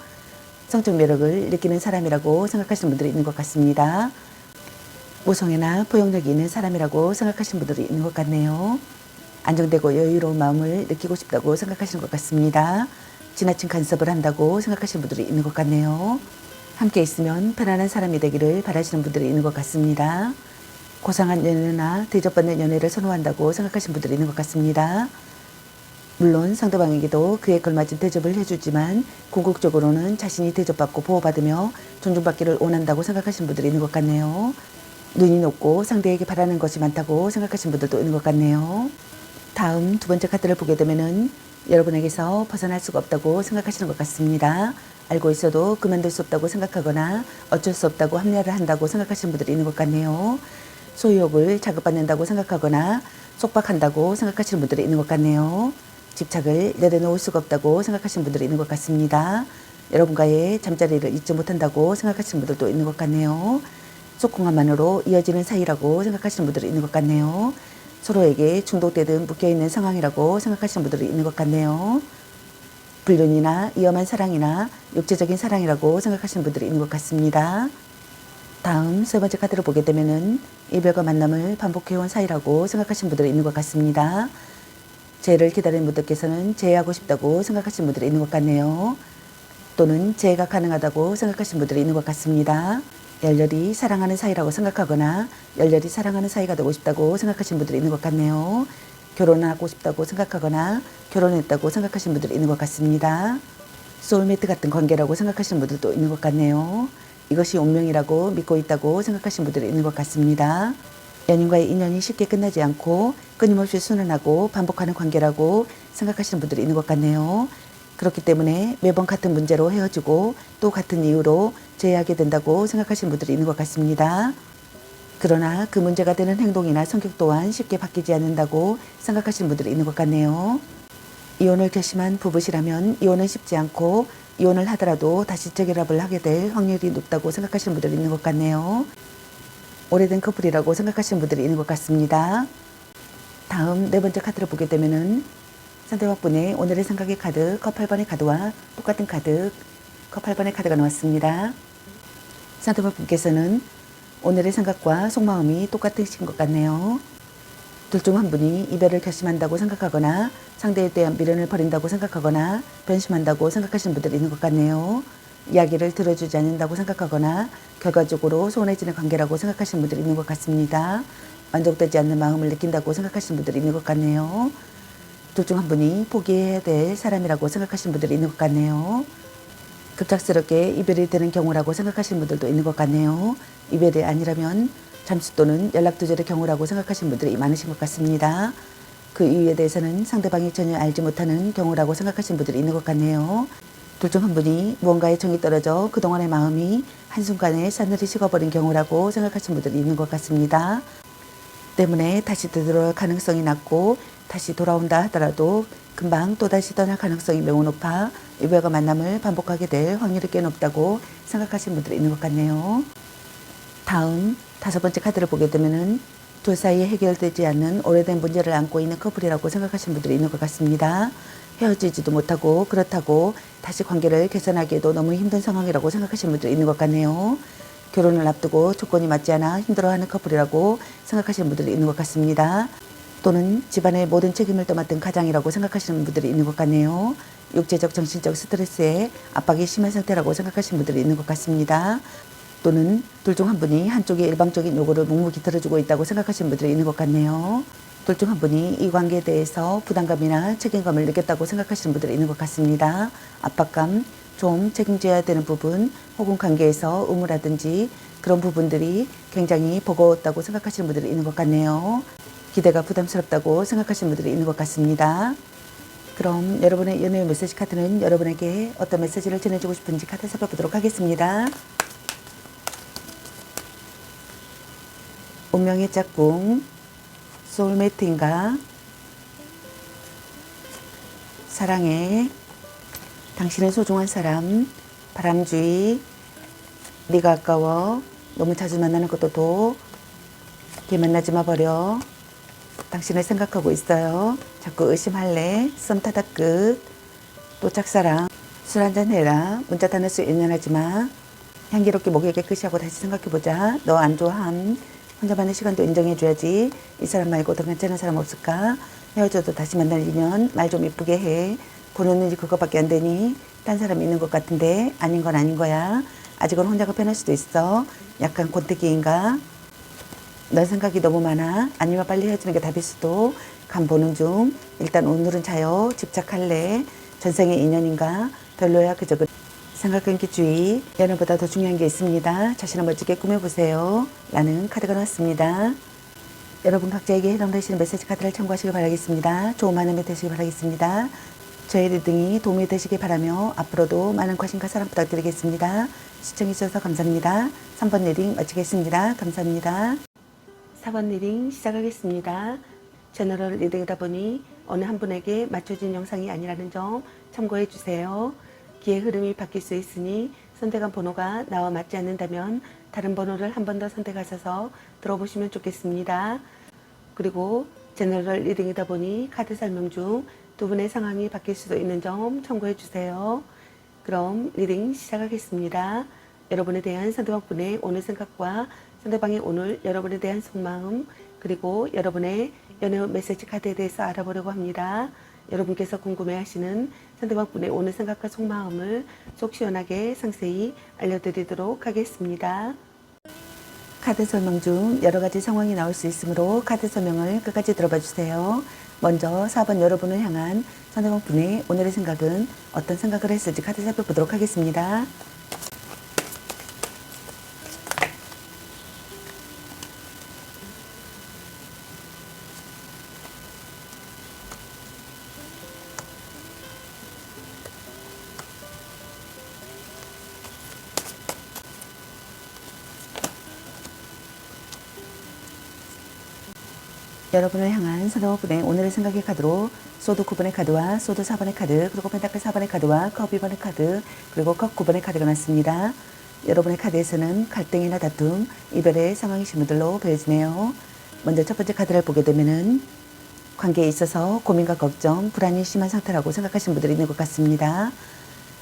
성적 매력을 느끼는 사람이라고 생각하시는 분들이 있는 것 같습니다. 모성애나 포용력이 있는 사람이라고 생각하시는 분들이 있는 것 같네요. 안정되고 여유로운 마음을 느끼고 싶다고 생각하시는 것 같습니다. 지나친 간섭을 한다고 생각하시는 분들이 있는 것 같네요. 함께 있으면 편안한 사람이 되기를 바라시는 분들이 있는 것 같습니다. 고상한 연애나 대접받는 연애를 선호한다고 생각하시는 분들이 있는 것 같습니다. 물론 상대방에게도 그에 걸맞은 대접을 해주지만 궁극적으로는 자신이 대접받고 보호받으며 존중받기를 원한다고 생각하시는 분들이 있는 것 같네요. 눈이 높고 상대에게 바라는 것이 많다고 생각하시는 분들도 있는 것 같네요. 다음 두 번째 카드를 보게 되면은 여러분에게서 벗어날 수가 없다고 생각하시는 것 같습니다. 알고 있어도 그만둘 수 없다고 생각하거나 어쩔 수 없다고 합리화를 한다고 생각하시는 분들이 있는 것 같네요. 소유욕을 자극받는다고 생각하거나 속박한다고 생각하시는 분들이 있는 것 같네요. 집착을 내려놓을 수가 없다고 생각하시는 분들이 있는 것 같습니다. 여러분과의 잠자리를 잊지 못한다고 생각하시는 분들도 있는 것 같네요. 속궁합만으로 이어지는 사이라고 생각하시는 분들이 있는 것 같네요. 서로에게 중독되듯 묶여있는 상황이라고 생각하시는 분들이 있는 것 같네요. 불륜이나 위험한 사랑이나 육체적인 사랑이라고 생각하시는 분들이 있는 것 같습니다. 다음 세 번째 카드를 보게 되면은 이별과 만남을 반복해온 사이라고 생각하시는 분들이 있는 것 같습니다. 재해를 기다리는 분들께서는 재해하고 싶다고 생각하시는 분들이 있는 것 같네요. 또는 재해가 가능하다고 생각하시는 분들이 있는 것 같습니다. 열렬히 사랑하는 사이라고 생각하거나 열렬히 사랑하는 사이가 되고 싶다고 생각하시는 분들이 있는 것 같네요. 결혼하고 싶다고 생각하거나 결혼했다고 생각하시는 분들이 있는 것 같습니다. 소울메이트 같은 관계라고 생각하시는 분들도 있는 것 같네요. 이것이 운명이라고 믿고 있다고 생각하시는 분들이 있는 것 같습니다. 연인과의 인연이 쉽게 끝나지 않고 끊임없이 순환하고 반복하는 관계라고 생각하시는 분들이 있는 것 같네요. 그렇기 때문에 매번 같은 문제로 헤어지고 또 같은 이유로 재회하게 된다고 생각하시는 분들이 있는 것 같습니다. 그러나 그 문제가 되는 행동이나 성격 또한 쉽게 바뀌지 않는다고 생각하시는 분들이 있는 것 같네요. 이혼을 결심한 부부시라면 이혼은 쉽지 않고 이혼을 하더라도 다시 재결합을 하게 될 확률이 높다고 생각하시는 분들이 있는 것 같네요. 오래된 커플이라고 생각하시는 분들이 있는 것 같습니다. 다음 네 번째 카드를 보게 되면은 상대방분의 오늘의 생각의 카드 컵 8번의 카드와 똑같은 카드 컵 8번의 카드가 나왔습니다. 상대방분께서는 오늘의 생각과 속마음이 똑같으신 것 같네요. 둘 중 한 분이 이별을 결심한다고 생각하거나 상대에 대한 미련을 버린다고 생각하거나 변심한다고 생각하시는 분들이 있는 것 같네요. 이야기를 들어주지 않는다고 생각하거나 결과적으로 소원해지는 관계라고 생각하시는 분들이 있는 것 같습니다. 만족되지 않는 마음을 느낀다고 생각하시는 분들이 있는 것 같네요. 둘 중 한 분이 포기해야 될 사람이라고 생각하시는 분들이 있는 것 같네요. 급작스럽게 이별이 되는 경우라고 생각하시는 분들도 있는 것 같네요. 이별이 아니라면 잠수 또는 연락 두절의 경우라고 생각하시는 분들이 많으신 것 같습니다. 그 이유에 대해서는 상대방이 전혀 알지 못하는 경우라고 생각하시는 분들이 있는 것 같네요. 둘 중 한 분이 무언가에 정이 떨어져 그동안의 마음이 한순간에 싸늘히 식어버린 경우라고 생각하시는 분들이 있는 것 같습니다. 때문에 다시 되돌아올 가능성이 낮고 다시 돌아온다 하더라도 금방 또다시 떠날 가능성이 매우 높아 이별과 만남을 반복하게 될 확률이 꽤 높다고 생각하시는 분들이 있는 것 같네요. 다음 다섯 번째 카드를 보게 되면은 둘 사이에 해결되지 않는 오래된 문제를 안고 있는 커플이라고 생각하시는 분들이 있는 것 같습니다. 헤어지지도 못하고 그렇다고 다시 관계를 개선하기에도 너무 힘든 상황이라고 생각하시는 분들이 있는 것 같네요. 결혼을 앞두고 조건이 맞지 않아 힘들어하는 커플이라고 생각하시는 분들이 있는 것 같습니다. 또는 집안의 모든 책임을 떠맡은 가장이라고 생각하시는 분들이 있는 것 같네요. 육체적, 정신적 스트레스에 압박이 심한 상태라고 생각하시는 분들이 있는 것 같습니다. 또는 둘 중 한 분이 한쪽의 일방적인 요구를 묵묵히 들어주고 있다고 생각하시는 분들이 있는 것 같네요. 둘 중 한 분이 이 관계에 대해서 부담감이나 책임감을 느꼈다고 생각하시는 분들이 있는 것 같습니다. 압박감, 좀 책임져야 되는 부분 혹은 관계에서 의무라든지 그런 부분들이 굉장히 버거웠다고 생각하시는 분들이 있는 것 같네요. 기대가 부담스럽다고 생각하시는 분들이 있는 것 같습니다. 그럼 여러분의 연애의 메시지 카드는 여러분에게 어떤 메시지를 전해주고 싶은지 카드 살펴보도록 하겠습니다. 운명의 짝꿍, 소울메이트인가, 사랑해, 당신은 소중한 사람, 바람주의, 네가 아까워, 너무 자주 만나는 것도 도, 걔 만나지 마 버려, 당신을 생각하고 있어요, 자꾸 의심할래, 썸 타다 끝, 또 짝사랑, 술 한잔 해라. 문자 다는 수 연연하지 마. 향기롭게 목에 깨끗이 하고 다시 생각해보자. 너 안 좋아함. 혼자만의 시간도 인정해줘야지. 이 사람 말고 더 괜찮은 사람 없을까? 헤어져도 다시 만날 인연 말 좀 이쁘게 해. 보는 눈이 그것밖에 안 되니? 딴 사람 있는 것 같은데 아닌 건 아닌 거야. 아직은 혼자가 편할 수도 있어. 약간 권태기인가? 넌 생각이 너무 많아. 아니면 빨리 헤어지는 게 답일 수도. 간 보는 중. 일단 오늘은 자요. 집착할래. 전생의 인연인가? 별로야. 그저 생각 끊기 주의. 연애보다 더 중요한 게 있습니다. 자신을 멋지게 꾸며보세요. 라는 카드가 나왔습니다. 여러분 각자에게 해당되시는 메시지 카드를 참고하시길 바라겠습니다. 좋은 만남이 되시길 바라겠습니다. 저의 리딩이 도움이 되시길 바라며 앞으로도 많은 관심과 사랑 부탁드리겠습니다. 시청해주셔서 감사합니다. 3번 리딩 마치겠습니다. 감사합니다. 4번 리딩 시작하겠습니다. 제너럴 리딩이다 보니 어느 한 분에게 맞춰진 영상이 아니라는 점 참고해 주세요. 기의 흐름이 바뀔 수 있으니 선택한 번호가 나와 맞지 않는다면 다른 번호를 한 번 더 선택하셔서 들어보시면 좋겠습니다. 그리고 제너럴 리딩이다 보니 카드 설명 중 두 분의 상황이 바뀔 수도 있는 점 참고해 주세요. 그럼 리딩 시작하겠습니다. 여러분에 대한 상대방분의 오늘 생각과 상대방이 오늘 여러분에 대한 속마음 그리고 여러분의 연애 메시지 카드에 대해서 알아보려고 합니다. 여러분께서 궁금해하시는 상대방분의 오늘 생각과 속마음을 속 시원하게 상세히 알려드리도록 하겠습니다. 카드 설명 중 여러 가지 상황이 나올 수 있으므로 카드 설명을 끝까지 들어봐 주세요. 먼저 4번 여러분을 향한 상대방분의 오늘의 생각은 어떤 생각을 했을지 카드 살펴보도록 하겠습니다. 여러분을 향한 상대방분의 오늘의 생각의 카드로 소드 9번의 카드와 소드 4번의 카드 그리고 펜타클 4번의 카드와 컵 2번의 카드 그리고 컵 9번의 카드가 났습니다. 여러분의 카드에서는 갈등이나 다툼, 이별의 상황이신 분들로 보여지네요. 먼저 첫 번째 카드를 보게 되면은 관계에 있어서 고민과 걱정, 불안이 심한 상태라고 생각하시는 분들이 있는 것 같습니다.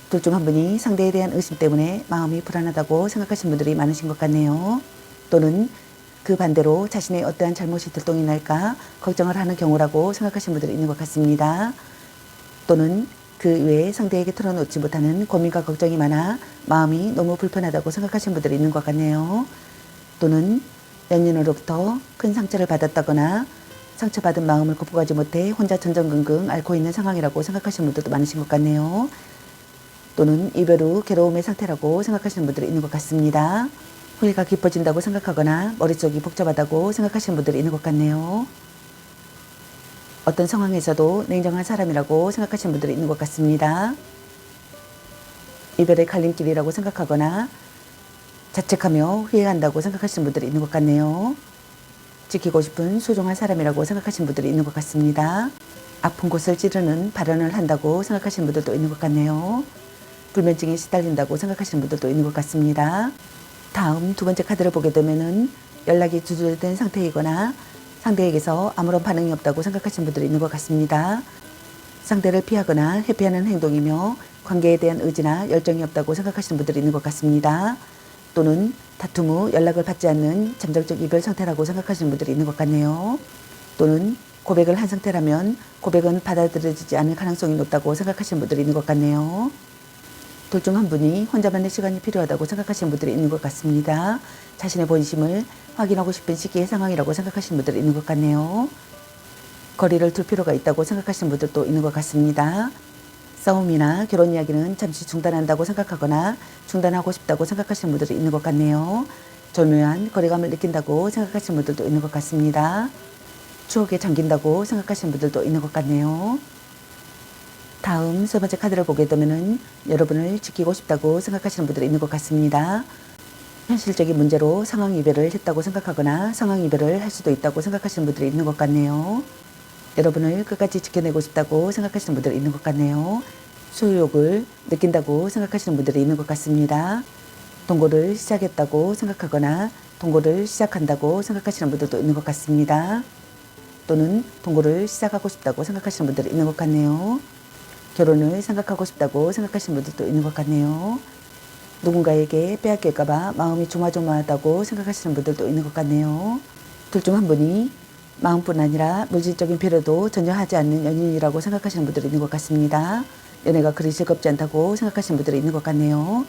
둘 중 한 분이 상대에 대한 의심 때문에 마음이 불안하다고 생각하시는 분들이 많으신 것 같네요. 또는 그 반대로 자신의 어떠한 잘못이 들통이 날까 걱정을 하는 경우라고 생각하시는 분들이 있는 것 같습니다. 또는 그 외에 상대에게 털어놓지 못하는 고민과 걱정이 많아 마음이 너무 불편하다고 생각하시는 분들이 있는 것 같네요. 또는 연인으로부터 큰 상처를 받았다거나 상처받은 마음을 극복하지 못해 혼자 전전긍긍 앓고 있는 상황이라고 생각하시는 분들도 많으신 것 같네요. 또는 이별 후 괴로움의 상태라고 생각하시는 분들이 있는 것 같습니다. 후회가 깊어진다고 생각하거나 머릿속이 복잡하다고 생각하시는 분들이 있는 것 같네요. 어떤 상황에서도 냉정한 사람이라고 생각하시는 분들이 있는 것 같습니다. 이별의 갈림길이라고 생각하거나 자책하며 후회한다고 생각하시는 분들이 있는 것 같네요. 지키고 싶은 소중한 사람이라고 생각하시는 분들이 있는 것 같습니다. 아픈 곳을 찌르는 발언을 한다고 생각하시는 분들도 있는 것 같네요. 불면증에 시달린다고 생각하시는 분들도 있는 것 같습니다. 다음 두 번째 카드를 보게 되면은 연락이 두절된 상태이거나 상대에게서 아무런 반응이 없다고 생각하시는 분들이 있는 것 같습니다. 상대를 피하거나 회피하는 행동이며 관계에 대한 의지나 열정이 없다고 생각하시는 분들이 있는 것 같습니다. 또는 다툼 후 연락을 받지 않는 잠정적 이별 상태라고 생각하시는 분들이 있는 것 같네요. 또는 고백을 한 상태라면 고백은 받아들여지지 않을 가능성이 높다고 생각하시는 분들이 있는 것 같네요. 둘 중 한 분이 혼자만의 시간이 필요하다고 생각하시는 분들이 있는 것 같습니다. 자신의 본심을 확인하고 싶은 시기의 상황이라고 생각하시는 분들이 있는 것 같네요. 거리를 둘 필요가 있다고 생각하시는 분들도 있는 것 같습니다. 싸움이나 결혼 이야기는 잠시 중단한다고 생각하거나 중단하고 싶다고 생각하시는 분들이 있는 것 같네요. 절묘한 거리감을 느낀다고 생각하시는 분들도 있는 것 같습니다. 추억에 잠긴다고 생각하시는 분들도 있는 것 같네요. 다음 세 번째 카드를 보게 되면은 여러분을 지키고 싶다고 생각하시는 분들이 있는 것 같습니다. 현실적인 문제로 상황 이별을 했다고 생각하거나 상황 이별을 할 수도 있다고 생각하시는 분들이 있는 것 같네요. 여러분을 끝까지 지켜내고 싶다고 생각하시는 분들이 있는 것 같네요. 소유욕을 느낀다고 생각하시는 분들이 있는 것 같습니다. 동거를 시작했다고 생각하거나 동거를 시작한다고 생각하시는 분들도 있는 것 같습니다. 또는 동거를 시작하고 싶다고 생각하시는 분들이 있는 것 같네요. 결혼을 생각하고 싶다고 생각하시는 분들도 있는 것 같네요. 누군가에게 빼앗길까봐 마음이 조마조마하다고 생각하시는 분들도 있는 것 같네요. 둘 중 한 분이 마음뿐 아니라 물질적인 필요도 전혀 하지 않는 연인이라고 생각하시는 분들이 있는 것 같습니다. 연애가 그리 즐겁지 않다고 생각하시는 분들이 있는 것 같네요.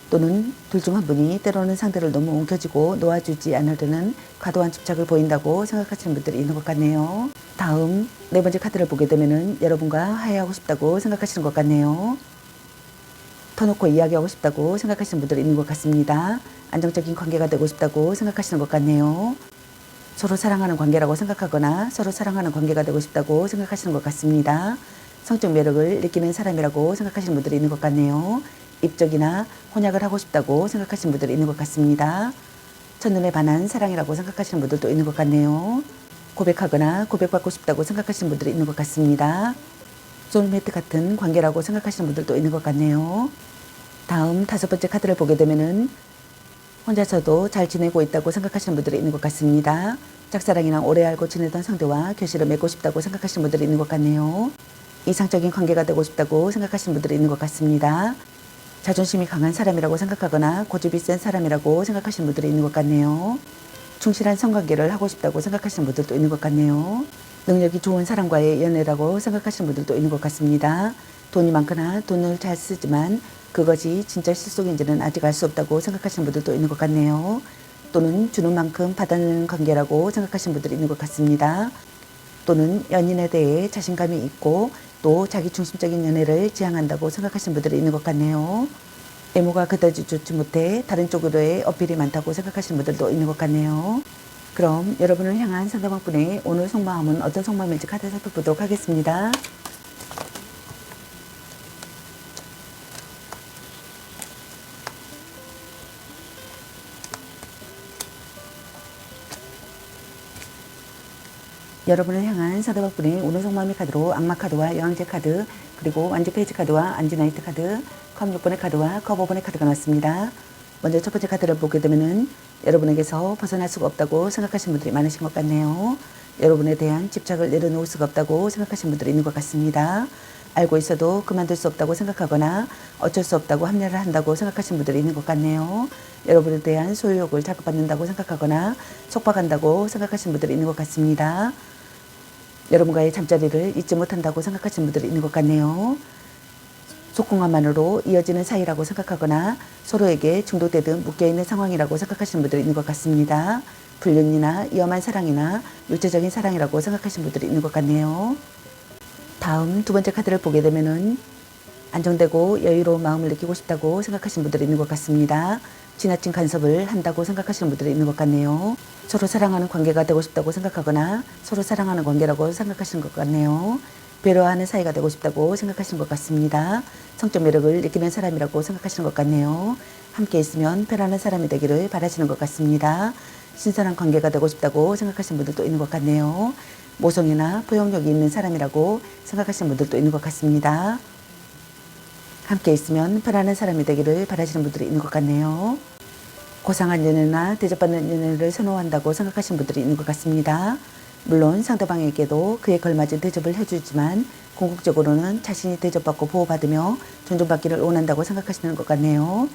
또는 둘 중 한 분이 때로는 상대를 너무 움켜쥐고 놓아주지 않으려는 과도한 집착을 보인다고 생각하시는 분들이 있는 것 같네요. 다음 네 번째 카드를 보게 되면은 여러분과 화해하고 싶다고 생각하시는 것 같네요. 터놓고 이야기하고 싶다고 생각하시는 분들이 있는 것 같습니다. 안정적인 관계가 되고 싶다고 생각하시는 것 같네요. 서로 사랑하는 관계라고 생각하거나 서로 사랑하는 관계가 되고 싶다고 생각하시는 것 같습니다. 성적 매력을 느끼는 사람이라고 생각하시는 분들이 있는 것 같네요. 입적이나 혼약을 하고 싶다고 생각하시는 분들이 있는 것 같습니다. 첫눈에 반한 사랑이라고 생각하시는 분들도 있는 것 같네요. 고백하거나 고백받고 싶다고 생각하시는 분들이 있는 것 같습니다. 소울메이트 같은 관계라고 생각하시는 분들도 있는 것 같네요. 다음 다섯 번째 카드를 보게 되면은 혼자서도 잘 지내고 있다고 생각하시는 분들이 있는 것 같습니다. 짝사랑이나 오래 알고 지내던 상대와 결실을 맺고 싶다고 생각하시는 분들이 있는 것 같네요. 이상적인 관계가 되고 싶다고 생각하시는 분들이 있는 것 같습니다. 자존심이 강한 사람이라고 생각하거나 고집이 센 사람이라고 생각하시는 분들이 있는 것 같네요. 충실한 성관계를 하고 싶다고 생각하시는 분들도 있는 것 같네요. 능력이 좋은 사람과의 연애라고 생각하시는 분들도 있는 것 같습니다. 돈이 많거나 돈을 잘 쓰지만 그것이 진짜 실속인지는 아직 알 수 없다고 생각하시는 분들도 있는 것 같네요. 또는 주는 만큼 받아내는 관계라고 생각하시는 분들이 있는 것 같습니다. 또는 연인에 대해 자신감이 있고 또 자기 중심적인 연애를 지향한다고 생각하시는 분들이 있는 것 같네요. 외모가 그다지 좋지 못해 다른 쪽으로의 어필이 많다고 생각하시는 분들도 있는 것 같네요. 그럼 여러분을 향한 상대방분의 오늘 속마음은 어떤 속마음인지 카드 살펴보도록 하겠습니다. 여러분을 향한 상대방분의 오늘 속마음의 카드로 악마 카드와 여왕제 카드, 그리고 완지 페이지 카드와 안지나이트 카드, 컵 6번의 카드와 컵 5번의 카드가 나왔습니다. 먼저 첫 번째 카드를 보게 되면은 여러분에게서 벗어날 수가 없다고 생각하시는 분들이 많으신 것 같네요. 여러분에 대한 집착을 내려놓을 수가 없다고 생각하시는 분들이 있는 것 같습니다. 알고 있어도 그만둘 수 없다고 생각하거나 어쩔 수 없다고 합리화를 한다고 생각하시는 분들이 있는 것 같네요. 여러분에 대한 소유욕을 자극받는다고 생각하거나 속박한다고 생각하시는 분들이 있는 것 같습니다. 여러분과의 잠자리를 잊지 못한다고 생각하시는 분들이 있는 것 같네요. 속궁합만으로 이어지는 사이라고 생각하거나 서로에게 중독되듯 묶여있는 상황이라고 생각하시는 분들이 있는 것 같습니다. 불륜이나 위험한 사랑이나 육체적인 사랑이라고 생각하시는 분들이 있는 것 같네요. 다음 두 번째 카드를 보게 되면은 안정되고 여유로운 마음을 느끼고 싶다고 생각하시는 분들이 있는 것 같습니다. 지나친 간섭을 한다고 생각하시는 분들이 있는 것 같네요. 서로 사랑하는 관계가 되고 싶다고 생각하거나 서로 사랑하는 관계라고 생각하시는 것 같네요. 배려하는 사이가 되고 싶다고 생각하시는 것 같습니다. 성적 매력을 느끼는 사람이라고 생각하시는 것 같네요. 함께 있으면 편안한 사람이 되기를 바라시는 것 같습니다. 신선한 관계가 되고 싶다고 생각하시는 분들도 있는 것 같네요. 모성이나 포용력이 있는 사람이라고 생각하시는 분들도 있는 것 같습니다. 함께 있으면 편안한 사람이 되기를 바라시는 분들이 있는 것 같네요. 고상한 연애나 대접받는 연애를 선호한다고 생각하시는 분들이 있는 것 같습니다. 물론 상대방에게도 그에 걸맞은 대접을 해주지만 궁극적으로는 자신이 대접받고 보호받으며 존중받기를 원한다고 생각하시는 것 같네요.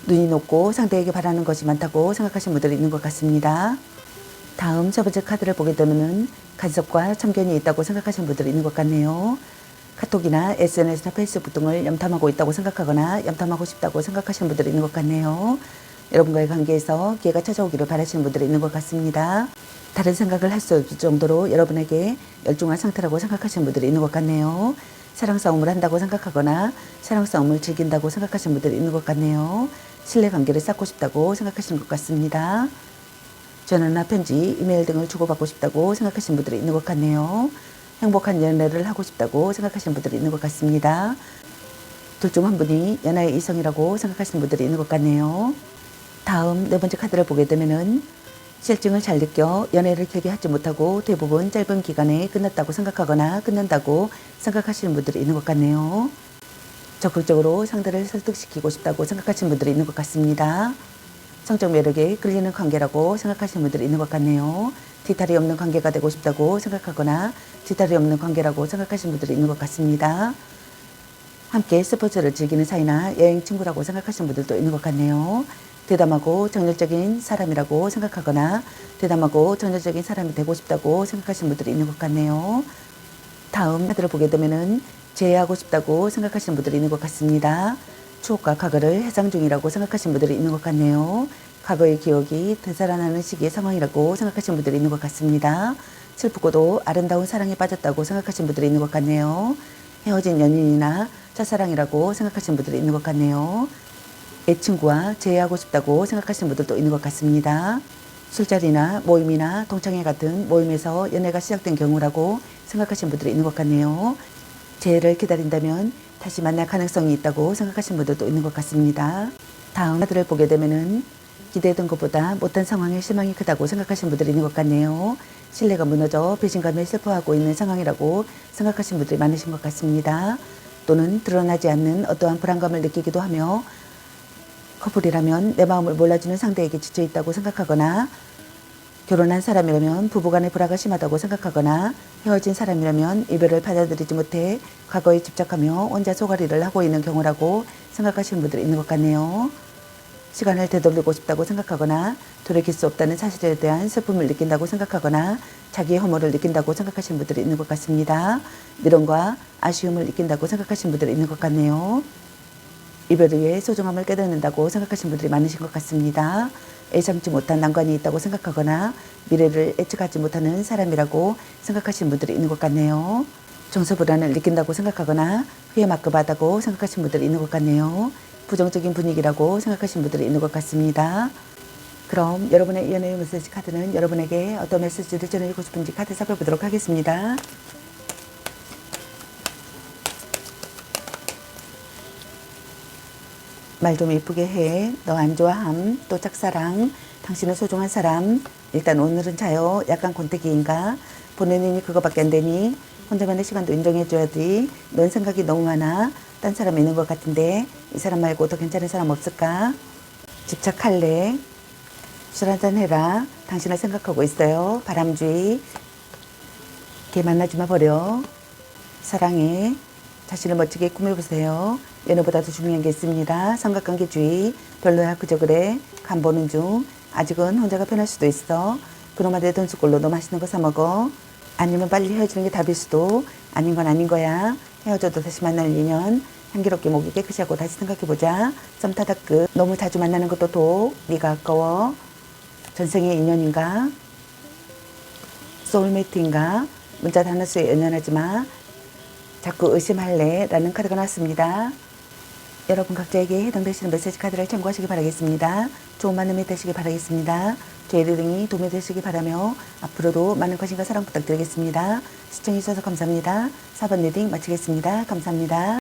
눈이 높고 상대에게 바라는 것이 많다고 생각하시는 분들이 있는 것 같습니다. 다음 첫 번째 카드를 보게 되면 간섭과 참견이 있다고 생각하시는 분들이 있는 것 같네요. 카톡이나 SNS나 페이스북 등을 염탐하고 있다고 생각하거나 염탐하고 싶다고 생각하시는 분들이 있는 것 같네요. 여러분과의 관계에서 기회가 찾아오기를 바라시는 분들이 있는 것 같습니다. 다른 생각을 할 수 없을 정도로 여러분에게 열중한 상태라고 생각하시는 분들이 있는 것 같네요. 사랑 싸움을 한다고 생각하거나 사랑 싸움을 즐긴다고 생각하시는 분들이 있는 것 같네요. 신뢰관계를 쌓고 싶다고 생각하시는 것 같습니다. 전화나 편지, 이메일 등을 주고받고 싶다고 생각하시는 분들이 있는 것 같네요. 행복한 연애를 하고 싶다고 생각하시는 분들이 있는 것 같습니다. 둘 중 한 분이 연하의 이성이라고 생각하시는 분들이 있는 것 같네요. 다음 네 번째 카드를 보게 되면은 실증을 잘 느껴 연애를 길게 하지 못하고 대부분 짧은 기간에 끝났다고 생각하거나 끝난다고 생각하시는 분들이 있는 것 같네요. 적극적으로 상대를 설득시키고 싶다고 생각하시는 분들이 있는 것 같습니다. 성적 매력에 끌리는 관계라고 생각하시는 분들이 있는 것 같네요. 뒤탈이 없는 관계가 되고 싶다고 생각하거나 뒤탈이 없는 관계라고 생각하시는 분들이 있는 것 같습니다. 함께 스포츠를 즐기는 사이나 여행 친구라고 생각하시는 분들도 있는 것 같네요. 대담하고 정열적인 사람이라고 생각하거나 대담하고 정열적인 사람이 되고 싶다고 생각하시는 분들이 있는 것 같네요. 다음 카드를 보게 되면은 재회하고 싶다고 생각하시는 분들이 있는 것 같습니다. 추억과 과거를 해상 중이라고 생각하시는 분들이 있는 것 같네요. 과거의 기억이 되살아나는 시기의 상황이라고 생각하시는 분들이 있는 것 같습니다. 슬프고도 아름다운 사랑에 빠졌다고 생각하시는 분들이 있는 것 같네요. 헤어진 연인이나 첫사랑이라고 생각하시는 분들이 있는 것 같네요. 애친구와 재회하고 싶다고 생각하시는 분들도 있는 것 같습니다. 술자리나 모임이나 동창회 같은 모임에서 연애가 시작된 경우라고 생각하시는 분들이 있는 것 같네요. 재회를 기다린다면 다시 만날 가능성이 있다고 생각하시는 분들도 있는 것 같습니다. 다음 카드를 보게 되면은 기대했던 것보다 못한 상황에 실망이 크다고 생각하시는 분들이 있는 것 같네요. 신뢰가 무너져 배신감에 슬퍼하고 있는 상황이라고 생각하시는 분들이 많으신 것 같습니다. 또는 드러나지 않는 어떠한 불안감을 느끼기도 하며 커플이라면 내 마음을 몰라주는 상대에게 지쳐있다고 생각하거나 결혼한 사람이라면 부부간의 불화가 심하다고 생각하거나 헤어진 사람이라면 이별을 받아들이지 못해 과거에 집착하며 혼자 소가리를 하고 있는 경우라고 생각하시는 분들이 있는 것 같네요. 시간을 되돌리고 싶다고 생각하거나 돌이킬 수 없다는 사실에 대한 슬픔을 느낀다고 생각하거나 자기의 허물을 느낀다고 생각하시는 분들이 있는 것 같습니다. 미련과 아쉬움을 느낀다고 생각하시는 분들이 있는 것 같네요. 이별을 위해 소중함을 깨닫는다고 생각하시는 분들이 많으신 것 같습니다. 예상치 못한 난관이 있다고 생각하거나 미래를 예측하지 못하는 사람이라고 생각하시는 분들이 있는 것 같네요. 정서불안을 느낀다고 생각하거나 후회만급하다고 생각하시는 분들이 있는 것 같네요. 부정적인 분위기라고 생각하시는 분들이 있는 것 같습니다. 그럼 여러분의 연애 메시지 카드는 여러분에게 어떤 메시지를 전해주고 싶은지 카드 살펴보도록 하겠습니다. 말 좀 예쁘게 해. 너 안 좋아함. 또 짝사랑. 당신은 소중한 사람. 일단 오늘은 자요. 약간 권태기인가? 보는 힘이 그거밖에 안 되니? 혼자만의 시간도 인정해줘야 돼. 넌 생각이 너무 많아. 딴 사람 있는 것 같은데 이 사람 말고 더 괜찮은 사람 없을까? 집착할래? 술 한잔 해라. 당신을 생각하고 있어요. 바람쥐. 걔 만나지마 버려. 사랑해. 자신을 멋지게 꾸며보세요. 연애보다 더 중요한 게 있습니다. 삼각관계주의. 별로야 그저 그래. 간 보는 중. 아직은 혼자가 편할 수도 있어. 그놈한테 돈 숟걸로 너 맛있는 거 사 먹어. 아니면 빨리 헤어지는 게 답일 수도. 아닌 건 아닌 거야. 헤어져도 다시 만날 인연. 향기롭게 목이 깨끗이 하고 다시 생각해보자. 썸 타다 끝. 너무 자주 만나는 것도 독. 네가 아까워. 전생의 인연인가? 소울메이트인가? 문자 단어수에 연연하지 마. 자꾸 의심할래 라는 카드가 나왔습니다. 여러분 각자에게 해당되시는 메시지 카드를 참고하시기 바라겠습니다. 좋은 만남이 되시기 바라겠습니다. 저희 리딩이 도움이 되시기 바라며 앞으로도 많은 관심과 사랑 부탁드리겠습니다. 시청해주셔서 감사합니다. 4번 리딩 마치겠습니다. 감사합니다.